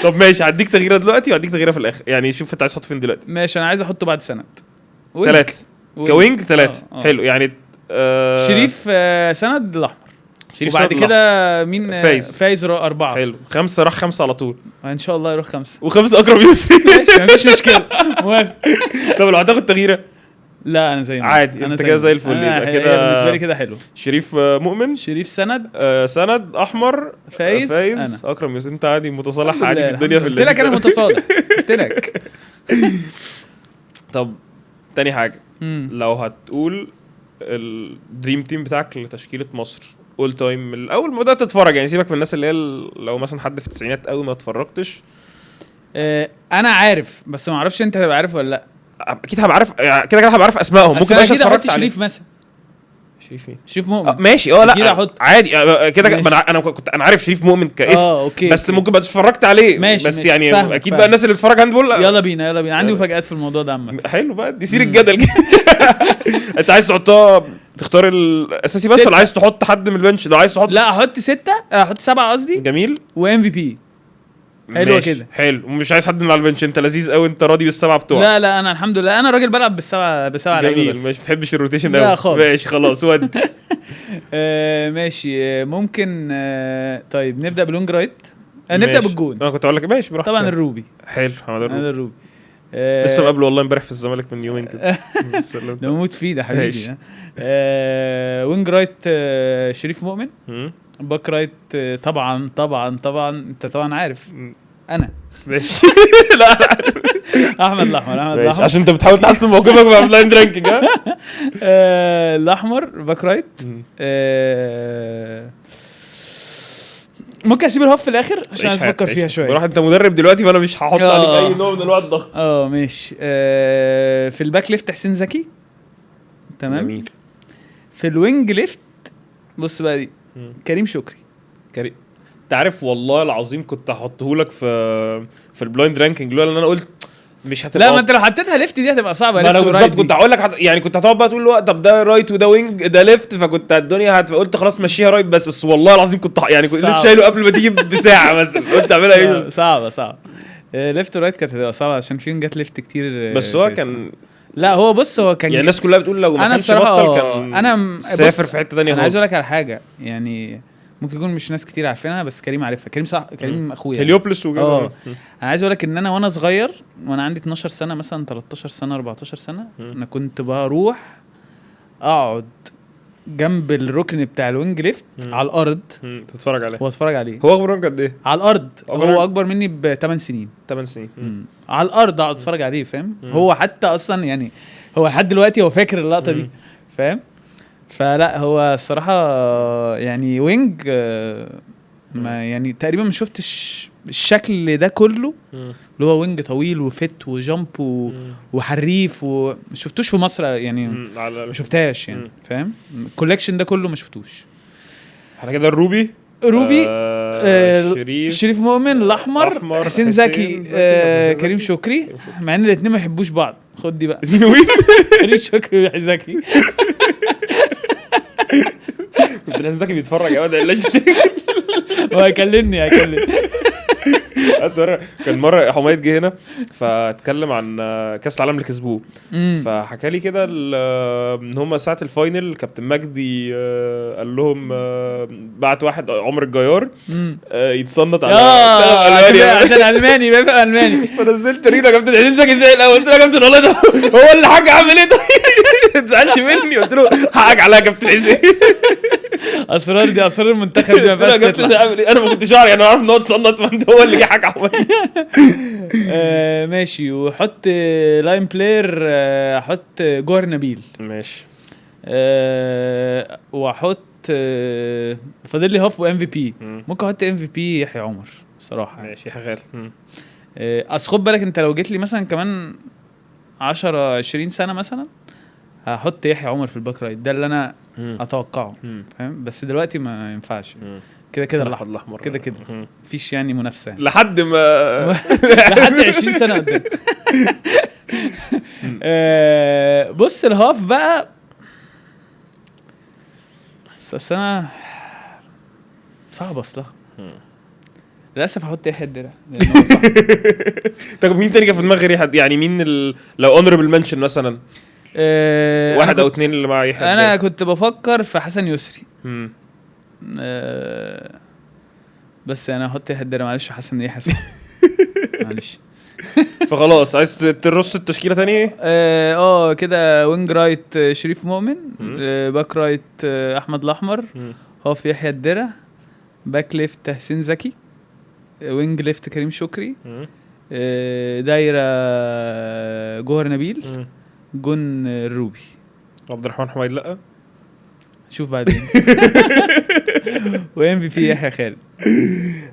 طب ماشي، هديك تغييره دلوقتي وهديك تغييره في الاخر. يعني شوف انت عايز تحط فين دلوقتي. ماشي. انا عايز احطه بعد سنه 3 كوينج 3. حلو يعني شريف سند الاحمر. شريف وبعد سند كده مين؟ فايز 4. حلو. 5 راح 5 على طول ان شاء الله يروح 5 و5 اكرم يسري. ماشي مفيش مشكله موافق. طب لو هتاخد تغييره لا انا زي ما عادي انت كده زي الفل. يبقى كده بالنسبه لي كده حلو. شريف مؤمن، شريف سند، سند احمر، فايز أنا. اكرم يوسف. انت عادي متصالح عادي في الدنيا في قلت لك انا متصالح قلت لك. طب تاني حاجه لو هتقول الدريم تيم بتاعك لتشكيله مصر اول تايم من الاول ما بدات تتفرج، يعني سيبك من الناس اللي هي لو مثلا حد في التسعينات قوي ما اتفرجتش. انا عارف بس ما اعرفش انت هتبقى عارف ولا لا. اكيد هبقى عارف يعني كده هبقى عارف اسمائهم. ممكن مش اتفرجت عليه شريف مثلا. شريف مين؟ شريف مؤمن. ماشي. لا عادي كده انا عارف شريف مؤمن كاسم. أوكي. بس ممكن ما اتفرجت عليه. ماشي بس ماشي. يعني فاهمك اكيد بقى الناس اللي بتتفرج هاندبول. يلا بينا عندي مفاجآت في الموضوع ده عامه. حلو بقى دي سير الجدل. انت عايز تحطها تختار الاساسي بس ولا عايز تحط حد من البنش؟ لو عايز تحط لا احط 7 قصدي. جميل. وام في بي حلوه كده. حلو. ومش عايز حد من على البنش. انت لذيذ قوي. انت راضي بالسبعه بتوعك. لا انا الحمد لله انا راجل بلعب بالسبعه جميل. مش بتحبش الروتيشن لا قوي. خالص. ماشي خلاص ود. ماشي ممكن. طيب نبدا بالونج رايت. نبدا بالجون. انا كنت اقول لك ماشي براحتك. طبعا الروبي. حلو محمد الروبي. لسه مقابله والله امبارح في الزمالك من يومين كده. ده موت فيه ده حبيبي. وينج رايت شريف مؤمن. باك رايت طبعا انت طبعا عارف انا. ماشي. لا احمد الاحمر عشان انت بتحاول تحسن موقفك مع بلايند رانكينج. الاحمر باك رايت. ممكن اسيب الهوف في الاخر عشان عايز افكر فيها شويه. بروح انت مدرب دلوقتي فانا مش هحط عليك اي نوع من انواع الضغط. ماشي. في الباك ليفت حسين زكي. تمام. جميل. في الوينج ليفت بص بقى دي كريم شكري. انت عارف والله العظيم كنت هحطه لك في البلايند رانكينج لولا ان انا قلت مش هتبقى. لا ما انت لو حطيتها ليفت دي هتبقى صعبه. انا بالظبط كنت هقول لك يعني كنت هتقعد بقى تقول له طب ده رايت وده وينج ده ليفت فكنت الدنيا قلت خلاص مشيها رايت بس والله العظيم كنت يعني كنت لسه شايله قبل ما تيجي بساعه مثلا. قلت اعملها ايه؟ صعبه. ليفت ورايت كانت هتبقى صعبه عشان فيهم جت ليفت كتير. بس هو كان لا هو بص هو كان يعني الناس كلها بتقول لو ما كانش بطل كان انا سافر في حته ثانيه. انا عايز اقول لك على حاجه يعني ممكن يكون مش ناس كتير عارفينها بس كريم عارفها. كريم اخويا هليوبلس وكده. انا عايز اقول لك ان انا وانا صغير وانا عندي 12 سنه مثلا 13 سنه 14 سنه انا كنت بروح اقعد جنب الركن بتاع الوينج ليفت على الارض تتفرج عليه واتفرج عليه. هو اكبر منك قد ايه؟ على الارض. هو اكبر مني ب 8 سنين. 8 سنين. على الارض اقعد اتفرج عليه فاهم. هو حتى اصلا يعني هو لحد دلوقتي هو فاكر اللقطه دي فاهم. فلا هو الصراحه يعني وينج ما يعني تقريبا ما شفتش الشكل ده كله اللي هو وينج طويل وفت وجامب وحريف وما شفتوش في مصر يعني. ما شفتهاش يعني فاهم. الكولكشن ده كله ما شفتوش. احنا كده الروبي شريف مؤمن الاحمر حسين زكي كريم شكري مع ان الاثنين ما يحبوش بعض. خد دي بقى. كريم شكري وحسين زكي. كنت حسين زكي بيتفرج يا واد هو هيكلمني كان مره حميد جه هنا فاتكلم عن كاس العالم اللي كسبوه فحكى لي كده ان هم ساعه الفاينل كابتن مجدي قال لهم بعت واحد عمر الجيار يتصنت على عشان الماني بيبقى الماني. فنزلت رينا كابتن حسين زكي زي الاول. قلت له يا كابتن والله ده هو اللي حاجه عامل ايه ما تزعلش مني. قلت له حقك عليا يا كابتن حسين. اسرار المنتخب دي ما فيهاش تطلع. انا ما كنتش عارف يعني اعرف ان هو اتصنت وانت هو اللي جه حاجه عمل. ماشي. وحط لاين بلاير احط جوهر نبيل. ماشي. واحط فاضل لي هاف وام في بي. ممكن احط ام في بي يحيى عمر صراحه. ماشي شغال. اصل خد بالك انت لو جيت لي مثلا كمان 10 20 سنه مثلا هحط يحيى عمر في الباك رايت. ده اللي انا اتوقعه فاهم. بس دلوقتي ما ينفعش كده الاحمر كده مفيش يعني منافسه لحد ما لحد 20 سنه قدام. بص الهاف بقى بس انا صعب اصلا للاسف هحط يحيى الدرع. طب مين تاني في دماغي غير يعني مين لو اونربل منشن مثلا واحد او اتنين اللي مع يحيى انا الدرع. كنت بفكر في حسن يسري. مم. بس انا هحط يحيى الدرع، معلش حسن ايه حسن معلش. فخلاص عايز ترص التشكيله تاني. كده وينج رايت شريف مؤمن، باك رايت احمد الاحمر، هاف يحيى الدرع، باك ليفت حسين زكي، وينج ليفت كريم شكري، دايره جوهر نبيل، جون الروبي. عبد الرحمن حميد لا شوف بعدين. وام في بي يحيى خالد.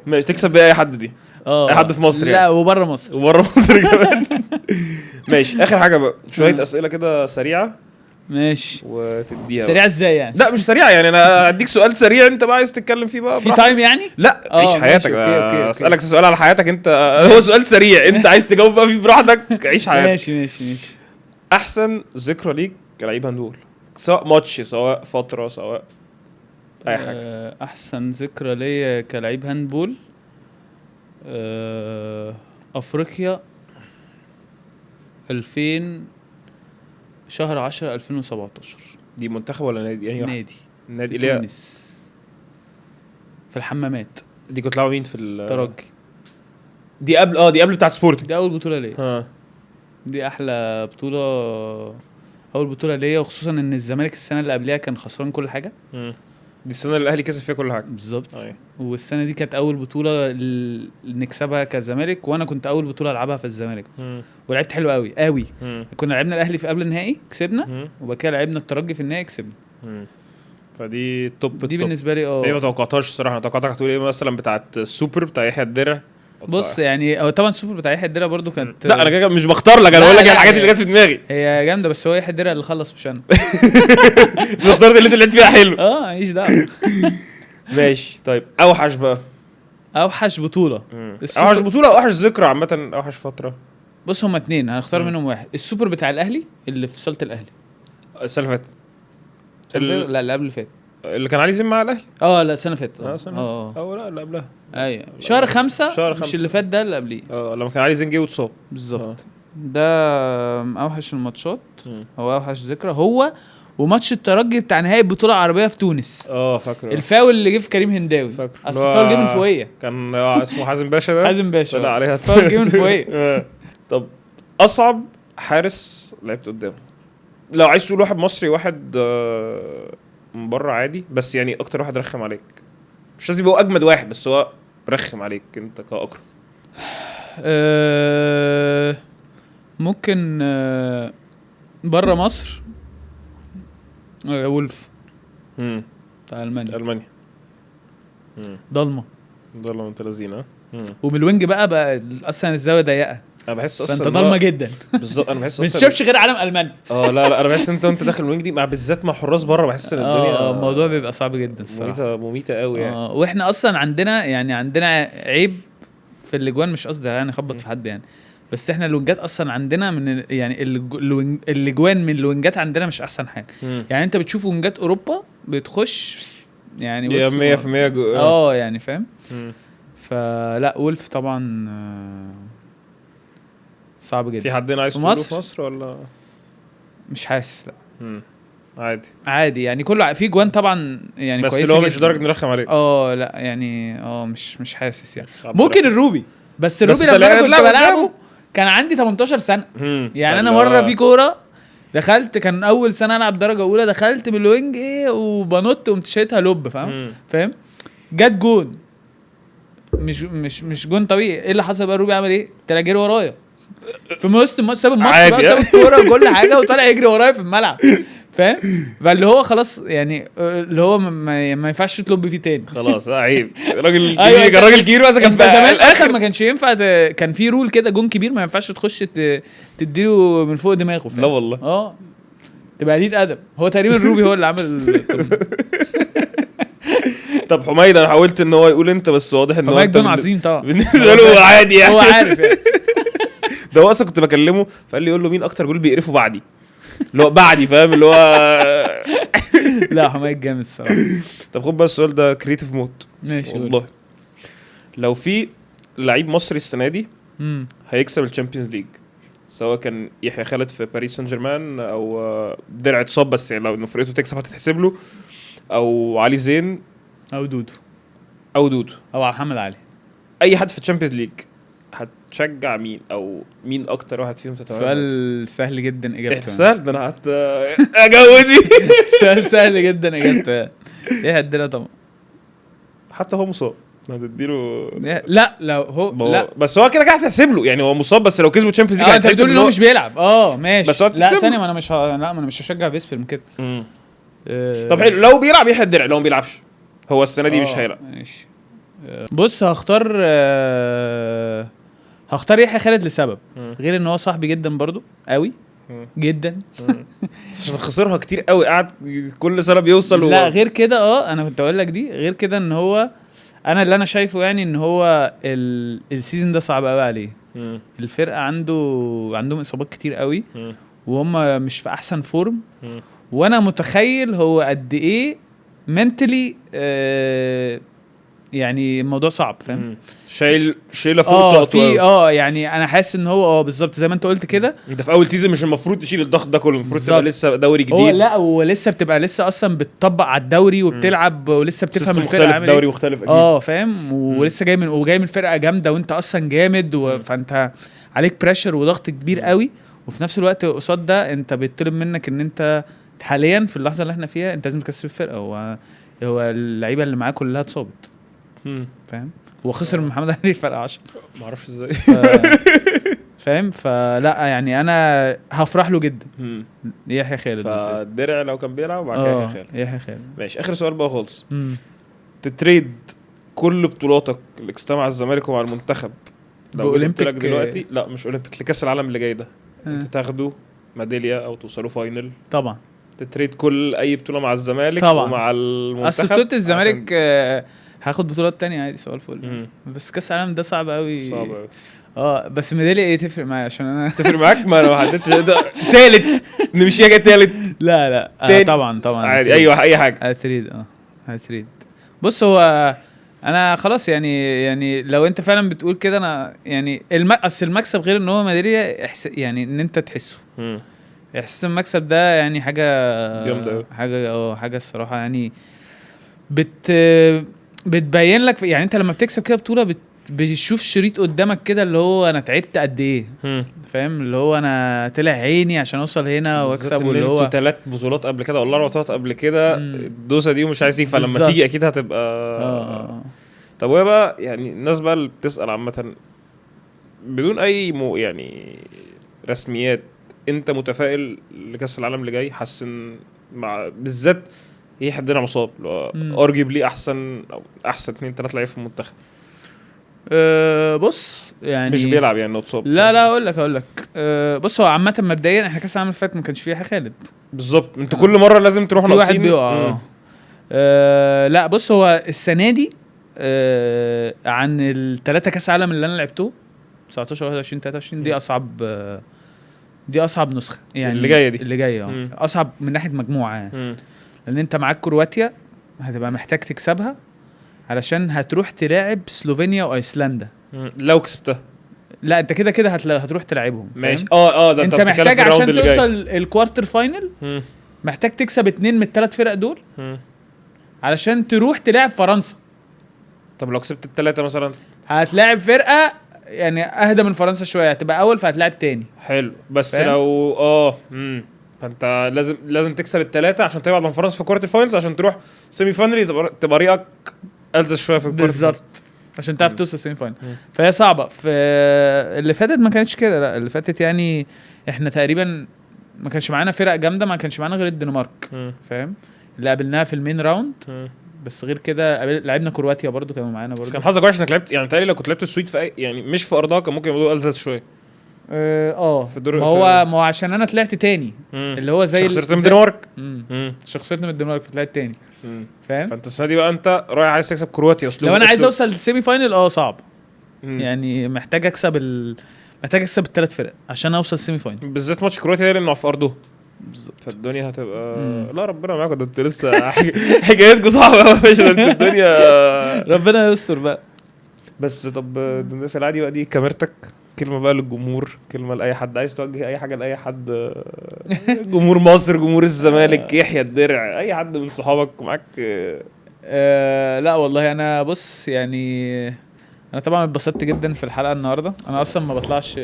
مش تكسب بيها اي حد دي. اي حد في مصر لا يعني. وبره مصر. وبره مصر كمان. ماشي اخر حاجه بقى شويه اسئله كده سريعه ماشي. وتديها سريع ازاي يعني؟ لا مش سريعه يعني انا اديك سؤال سريع انت بقى عايز تتكلم فيه بقى في تايم يعني؟ لا عيش ماشي، حياتك. أوكي. اسالك سؤال على حياتك انت. هو سؤال سريع انت عايز تجاوب بقى فيه براحتك. عيش حياتك. ماشي. احسن ذكرى ليك كلاعب هاندبول سواء ماتش سواء فتره سواء اي حاجه. احسن ذكرى ليا كلاعب هاندبول افريقيا 2000 شهر 10 2017. دي منتخب ولا نادي يعني؟ نادي في اللي تونس في الحمامات. دي كنت لعبه مين في ترجي. دي قبل دي قبل بتاعت سبورت. دي اول بطوله ليا. دي احلى بطوله، اول بطوله ليا، وخصوصا ان الزمالك السنه اللي قبلها كان خسران كل حاجه. دي السنه اللي الاهلي كسب فيها كل حاجه بالظبط. والسنه دي كانت اول بطوله نكسبها كزمالك، وانا كنت اول بطوله العبها في الزمالك. ولعبت حلو قوي. كنا لعبنا الاهلي في قبل النهائي كسبنا، وبعد كده لعبنا الترجي في النهائي كسبنا. فدي توب. دي بالنسبه لي ايه ما توقعتهاش الصراحه. انا توقعتك هتقول ايه مثلا بتاعت السوبر بتاع يحيى الدرع. بص يعني هو طبعا السوبر بتاع يحيى الدرع برضو كانت لا انا كده مش بختار لك، انا بقول لك الحاجات اللي جت في دماغي. هي جامده، بس هو يحيى الدرع اللي خلص مش انا. اخترت اللي انت لعبت فيها حلو. ماليش دعوه. ماشي طيب اوحش بقى. اوحش بطوله. اوحش بطوله اوحش ذكرى عامه اوحش فتره. بص هما اتنين هنختار منهم واحد. السوبر بتاع الاهلي اللي في صاله الاهلي السنه اللي فاتت. لا اللي قبل اللي فات اللي كان عليه زين مع الاهلي. لا السنه اللي فاتت. لا اللي قبلها. ايوه شهر 5 مش اللي فات ده اللي قبليه. لما كان عليه زين جه واتصاب بالظبط. ده اوحش الماتشات. هو اوحش ذكرى هو وماتش الترجي بتاع نهائي البطوله العربيه في تونس. فاكره الفاول اللي جه في كريم هنداوي. فاكره اصل الفاول جه من فوقيه. كان اسمه حازم باشا ده. حازم باشا لا عليها الفاول جه من فوقيه. طب اصعب حارس لعبت قدامه لو عايز تقول واحد مصري واحد من بره عادي، بس يعني اكتر واحد رخم عليك مش لازم يبقى اجمد واحد بس هو رخم عليك انت كاكرم. ممكن بره مصر وولف بتاع المانيا. ضلمه انت لذينه. ومن الوينج بقى اصلا الزاويه ضيقه. انا بحس اصلا فانت ضلمه جدا. بالظبط انا بحس اصلا مش شافش غير علم المانيا. لا انا بحس انت داخل الوينج دي مع بالذات مع حراس بره بحس ان الدنيا الموضوع بيبقى صعب جدا الصراحه. مميته قوي يعني. واحنا اصلا عندنا عيب في الاجوان، مش قصدي يعني اخبط في حد يعني، بس احنا الوينجات اصلا عندنا من يعني الاجوان من الوينجات عندنا مش احسن حاجه. يعني انت بتشوف وينجات اوروبا بتخش يعني 100% يعني فاهم. فلا وولف طبعا صعب جدا. في حدنا عايز تقوله في مصر ولا مش حاسس؟ لا عادي يعني كله في جوان طبعا يعني بس كويس اللي هو مش درجه نرخم عليك. لا يعني مش حاسس يعني. ممكن الروبي بس لما انا كنت بلعبه كان عندي 18 سنه. يعني انا مره في كوره دخلت كان اول سنه العب درجه اولى دخلت بالوينج وبنط وقمت شايتها لوب فاهم جت جون مش جون طبيعي. ايه اللي حصل بقى؟ الروبي عمل ايه؟ طلع جري ورايا في وسط ساب الماتش بقى ساب الكوره وكل حاجه وطلع يجري ورايا في الملعب فاهم. فاللي هو خلاص يعني اللي هو ما ينفعش تلوب فيه تاني خلاص. عيب راجل كبير راجل كبير بس كان زمان الاخر ما كانش ينفع كان في رول كده جون كبير ما ينفعش تخش تديله من فوق دماغه فاهم. لا والله تبقى قليل ادب. هو تقريبا الروبي هو اللي عمل طب حميد انا حاولت ان هو يقول انت بس واضح ان هو حميد جون عظيم طبعا بالنسبه له عادي يعني. هو عارف يعني. ده هو اصلا كنت بكلمه فقال لي يقول له مين اكتر جول بيقرفه بعدي اللي هو بعدي فاهم اللي هو لا حميد جامد الصراحه. طب خد بقى السؤال ده كريتيف موت ماشي والله. لو في لعيب مصري السنه دي هيكسب الشامبيونز ليج سواء كان يحيى خالد في باريس سان جيرمان او درع اتصاب بس يعني لو فرقته تكسب هتتحسب له، او علي زين او دودو او دودو او محمد علي. اي حد في الشامبيونز ليج هتشجع مين او مين اكتر واحد فيهم تتوقع؟ سؤال سهل جدا اجابته. سهل ده انا قعدت اجوزي. سؤال سهل جدا اجابته. ايه هدينا طبعا حتى هو مصاب هتديله. لا لو هو لا بس هو كده هتحسب له يعني هو مصاب بس لو كسبوا تشامبيونز ليج انت بتقول ان هو مش بيلعب ماشي. بس هو لا ثانيه ما انا مش لا ما انا مش هشجع فيسبرم كده. طب حلو لو بيلعب يحيى الدرع، لو ما بيلعبش هو السنه دي مش هيلعب. ماشي. بص هختار يحيى خالد لسبب غير ان هو صاحبي جدا برضو قوي جدا. بس عشان خسرها كتير قوي قاعد كل سنه بيوصل. لا غير كده انا كنت اقول لك دي غير كده ان هو انا اللي انا شايفه يعني ان هو السيزون ده صعب قوي عليه. الفرقه عندهم اصابات كتير قوي وهم مش في احسن فورم. وانا متخيل هو قد ايه منتلي يعني الموضوع صعب فاهم. شايله فوق في يعني انا حاسس ان هو بالظبط زي ما انت قلت كده. انت في اول سيزون مش المفروض تشيل الضغط ده كله، المفروض تبقى لسه دوري جديد. لا ولسه بتبقى لسه اصلا بتطبق على الدوري وبتلعب ولسه بتفهم الفرقه عامل دوري مختلف اكيد. فاهم ولسه جاي من فرقه جامده وانت اصلا جامد فانت عليك بريشر وضغط كبير قوي. وفي نفس الوقت قصاد ده انت بيطلب منك ان انت حاليا في اللحظه اللي احنا فيها انت لازم تكسب الفرقه. هو اللعيبه اللي معاه كلها اتصابت فاهم. هو خسر من محمد علي فرق 10 ما اعرفش ازاي فاهم. فلا يعني انا هفرح له جدا يحيى خالد. فالدرع لو كان بيلعب وبعد كده يحيى خالد. ماشي. اخر سؤال بقى خالص. تتريد كل بطولاتك اللي كسبتها مع الزمالك ومع المنتخب لو قلت لك دلوقتي لا مش اولمبيك لكاس العالم اللي جاي ده انتوا تاخدوا ميداليه او توصلوا فاينل طبعا. تتريد كل اي بطوله مع الزمالك طبعا. ومع المنتخب. اصل بطوله الزمالك هاخد بطولات تانية عادي سؤال فل. بس كاس العالم ده صعب قوي. بس ميداليه ايه تفرق معايا عشان انا تفرق معاك. ما انا حددت ثالث نمشيها جاي ثالث. لا طبعا عادي اي حاجه هتريد. بص هو انا خلاص يعني لو انت فعلا بتقول كده انا يعني اصل المكسب غير ان هو ميداليه يعني ان انت تحسه احساس المكسب ده يعني حاجه جامده حاجه الصراحه يعني بتبين لك يعني انت لما بتكسب كده بطوله بتشوف شريط قدامك كده اللي هو انا تعبت قد ايه فاهم. اللي هو انا طلع عيني عشان اوصل هنا واكسب. واللي هو 3 بطولات قبل كده ولا 4 بطولات قبل كده الدوسه دي ومش عايز فلما تيجي اكيد هتبقى طب وهي بقى يعني الناس بقى اللي بتسال عامه بدون اي يعني رسميات انت متفائل لكاس العالم اللي جاي؟ حاسس مع بالذات هي حدنا مصاب ارجيبلي احسن 2 3 لعيبه في المنتخب. بص يعني مش بيلعب يعني اتصاب. لا اقول لك بص هو عامه مبدئيا احنا كاس العالم اللي فات ما كانش فيه خالد بالظبط. انتوا كل مره لازم تروحوا ناقصين واحد بيقع. لا بص هو السنه دي عن الثلاثه كاس عالم اللي انا لعبته 19 21 23 دي اصعب نسخه يعني اللي جايه اصعب من ناحيه مجموعه يعني. لان انت معاك كرواتيا هتبقى محتاج تكسبها علشان هتروح تلاعب سلوفينيا وايسلندا لو كسبتها. لا انت كده هتروح تلعبهم ماشي. ده انت محتاج عشان توصل الكوارتر فاينل محتاج تكسب 2 من ال3 فرق دول علشان تروح تلاعب فرنسا. طب لو كسبت ال3 مثلا هتلاعب فرقه يعني اهدى من فرنسا شويه هتبقى اول فهتلاعب تاني. حلو بس فاهم؟ لو فانت لازم تكسب ال3 عشان تبعد عن فرنسا في كوارتر فاينلز عشان تروح سيمي فاينل تبقى طريقك ألزز شويه في الكوارتر بالظبط عشان تعرف توصل سيمي فاينل. فهي صعبه. في اللي فاتت ما كانتش كده. لا اللي فاتت يعني احنا تقريبا ما كانش معانا فرق جامده ما كانش معانا غير الدنمارك فاهم اللي قابلناها في المين راوند. بس غير كده لعبنا كرواتيا برضو كانوا معانا برضو. بس كان حظك وحش انك لعبت يعني تقريبا لو كنت لعبت السويد في يعني مش في ارضها كان ممكن يبقوا ألزز شويه. ما هو عشان انا طلعت تاني اللي هو زي خسرت من الدنمارك. خسرت من الدنمارك فطلعت تاني فاهم. فانت السنه دي بقى انت رايح عايز تكسب كرواتيا لو انا عايز اوصل للسيمي فاينل صعب يعني محتاج اكسب ال3 فرق عشان اوصل السيمي فاينل بالذات ماتش كرواتيا ده لانه في ارضه بالظبط. فالدنيا هتبقى لا ربنا معاك ده انت لسه حكايتكم صعبه قوي مش انت الدنيا ربنا يستر بقى. بس طب في العادي بقى دي كاميرتك كلمه بقى للجمهور، كلمه لاي حد عايز توجه اي حاجه لاي حد، جمهور مصر، جمهور الزمالك، يحيى الدرع، اي حد من صحابك معاك. لا والله انا بص يعني انا طبعا اتبسطت جدا في الحلقه النهارده. انا اصلا ما بطلعش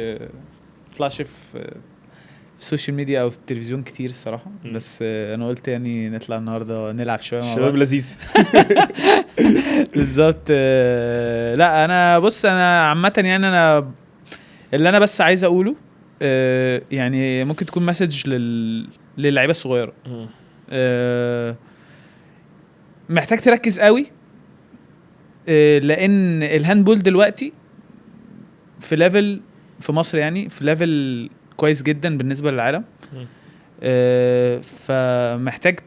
في السوشيال ميديا او في التلفزيون كتير الصراحه، بس انا قلت يعني نطلع النهارده نلعب شويه مع بعض. شباب لذيذ. بالظبط. لا انا بص انا عامه يعني انا اللي انا بس عايز اقوله يعني ممكن تكون مسج للعيبه الصغيره. محتاج تركز قوي لان الهاندبول دلوقتي في ليفل في مصر، يعني في ليفل كويس جدا بالنسبه للعالم. فمحتاج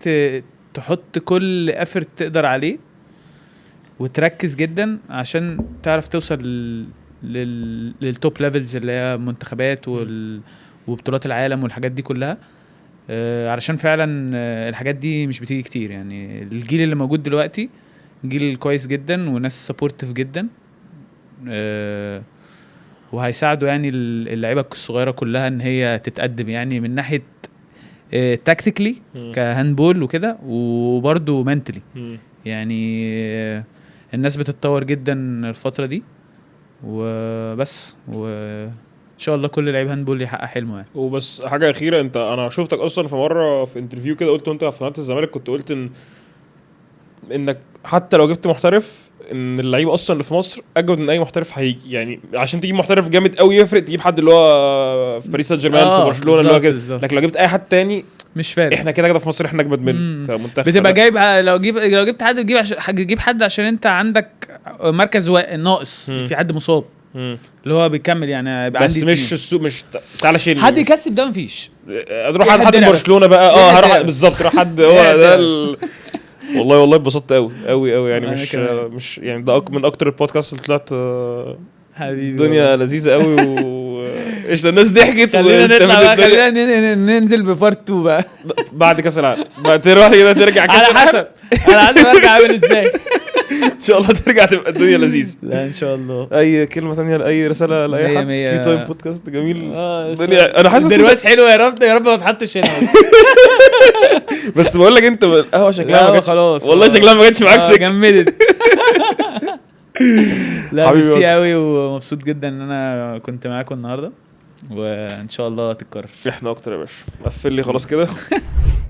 تحط كل افورت تقدر عليه وتركز جدا عشان تعرف توصل للتوب ليفلز اللي هي منتخبات وبطولات العالم والحاجات دي كلها. علشان فعلا الحاجات دي مش بتيجي كتير. يعني الجيل اللي موجود دلوقتي جيل كويس جدا وناس سبورتيف جدا، وهيساعدوا يعني اللعيبه الصغيره كلها ان هي تتقدم يعني من ناحيه تاكتيكلي كهاندبول وكده، وبرده منتلي. يعني الناس بتتطور جدا الفتره دي وبس، وان شاء الله كل لعيب هاندبول يحقق حلمه يعني. وبس حاجه اخيره، انا شفتك اصلا في مره في انترفيو كده قلت وانت في قناه الزمالك، كنت قلت انك حتى لو جبت محترف ان اللعيب اصلا اللي في مصر اجود من اي محترف هيجي. يعني عشان تجيب محترف جامد قوي يفرق تجيب حد اللي هو في باريس سان جيرمان في برشلونه اللي هو كده، لكن لو جبت اي حد تاني مش فارق. احنا كده في مصر احنا اجمد منه كمنتخب. بتبقى جايب لو جبت حد تجيب حد عشان انت عندك مركز ناقص، في حد مصاب اللي هو بيكمل يعني. بس مش السوق مش تعالى شيل حد يكسب ده مفيش. اروح حد برشلونه بقى هروح بالظبط روح حد هو ده والله اتبسطت قوي يعني مش يعني ده من اكتر البودكاست اللي طلعت حبيبي الدنيا لذيذه قوي ايش ده الناس ضحكت خلينا ننزل ببارت 2 بقى بعد كاس العالم بقى تروح كده ترجع كاس العالم على حسب ارجع اعمل ازاي. ان شاء الله ترجع تبقى الدنيا لذيذ. لا ان شاء الله. اي كلمه ثانيه لاي رساله لاي حد في تايم بودكاست جميل. الدنيا انا حاسس دلوقتي حلوه، يا رب ما تحطش هنا. بس بقول لك انت القهوه شكلها ما خلاص والله شكلها ما جاتش معاك سكه جمدت. لا ميرسي قوي ومبسوط جدا ان انا كنت معاكم النهارده، وان شاء الله تتكرر. احنا اكتر يا باشا. قفل لي خلاص كده.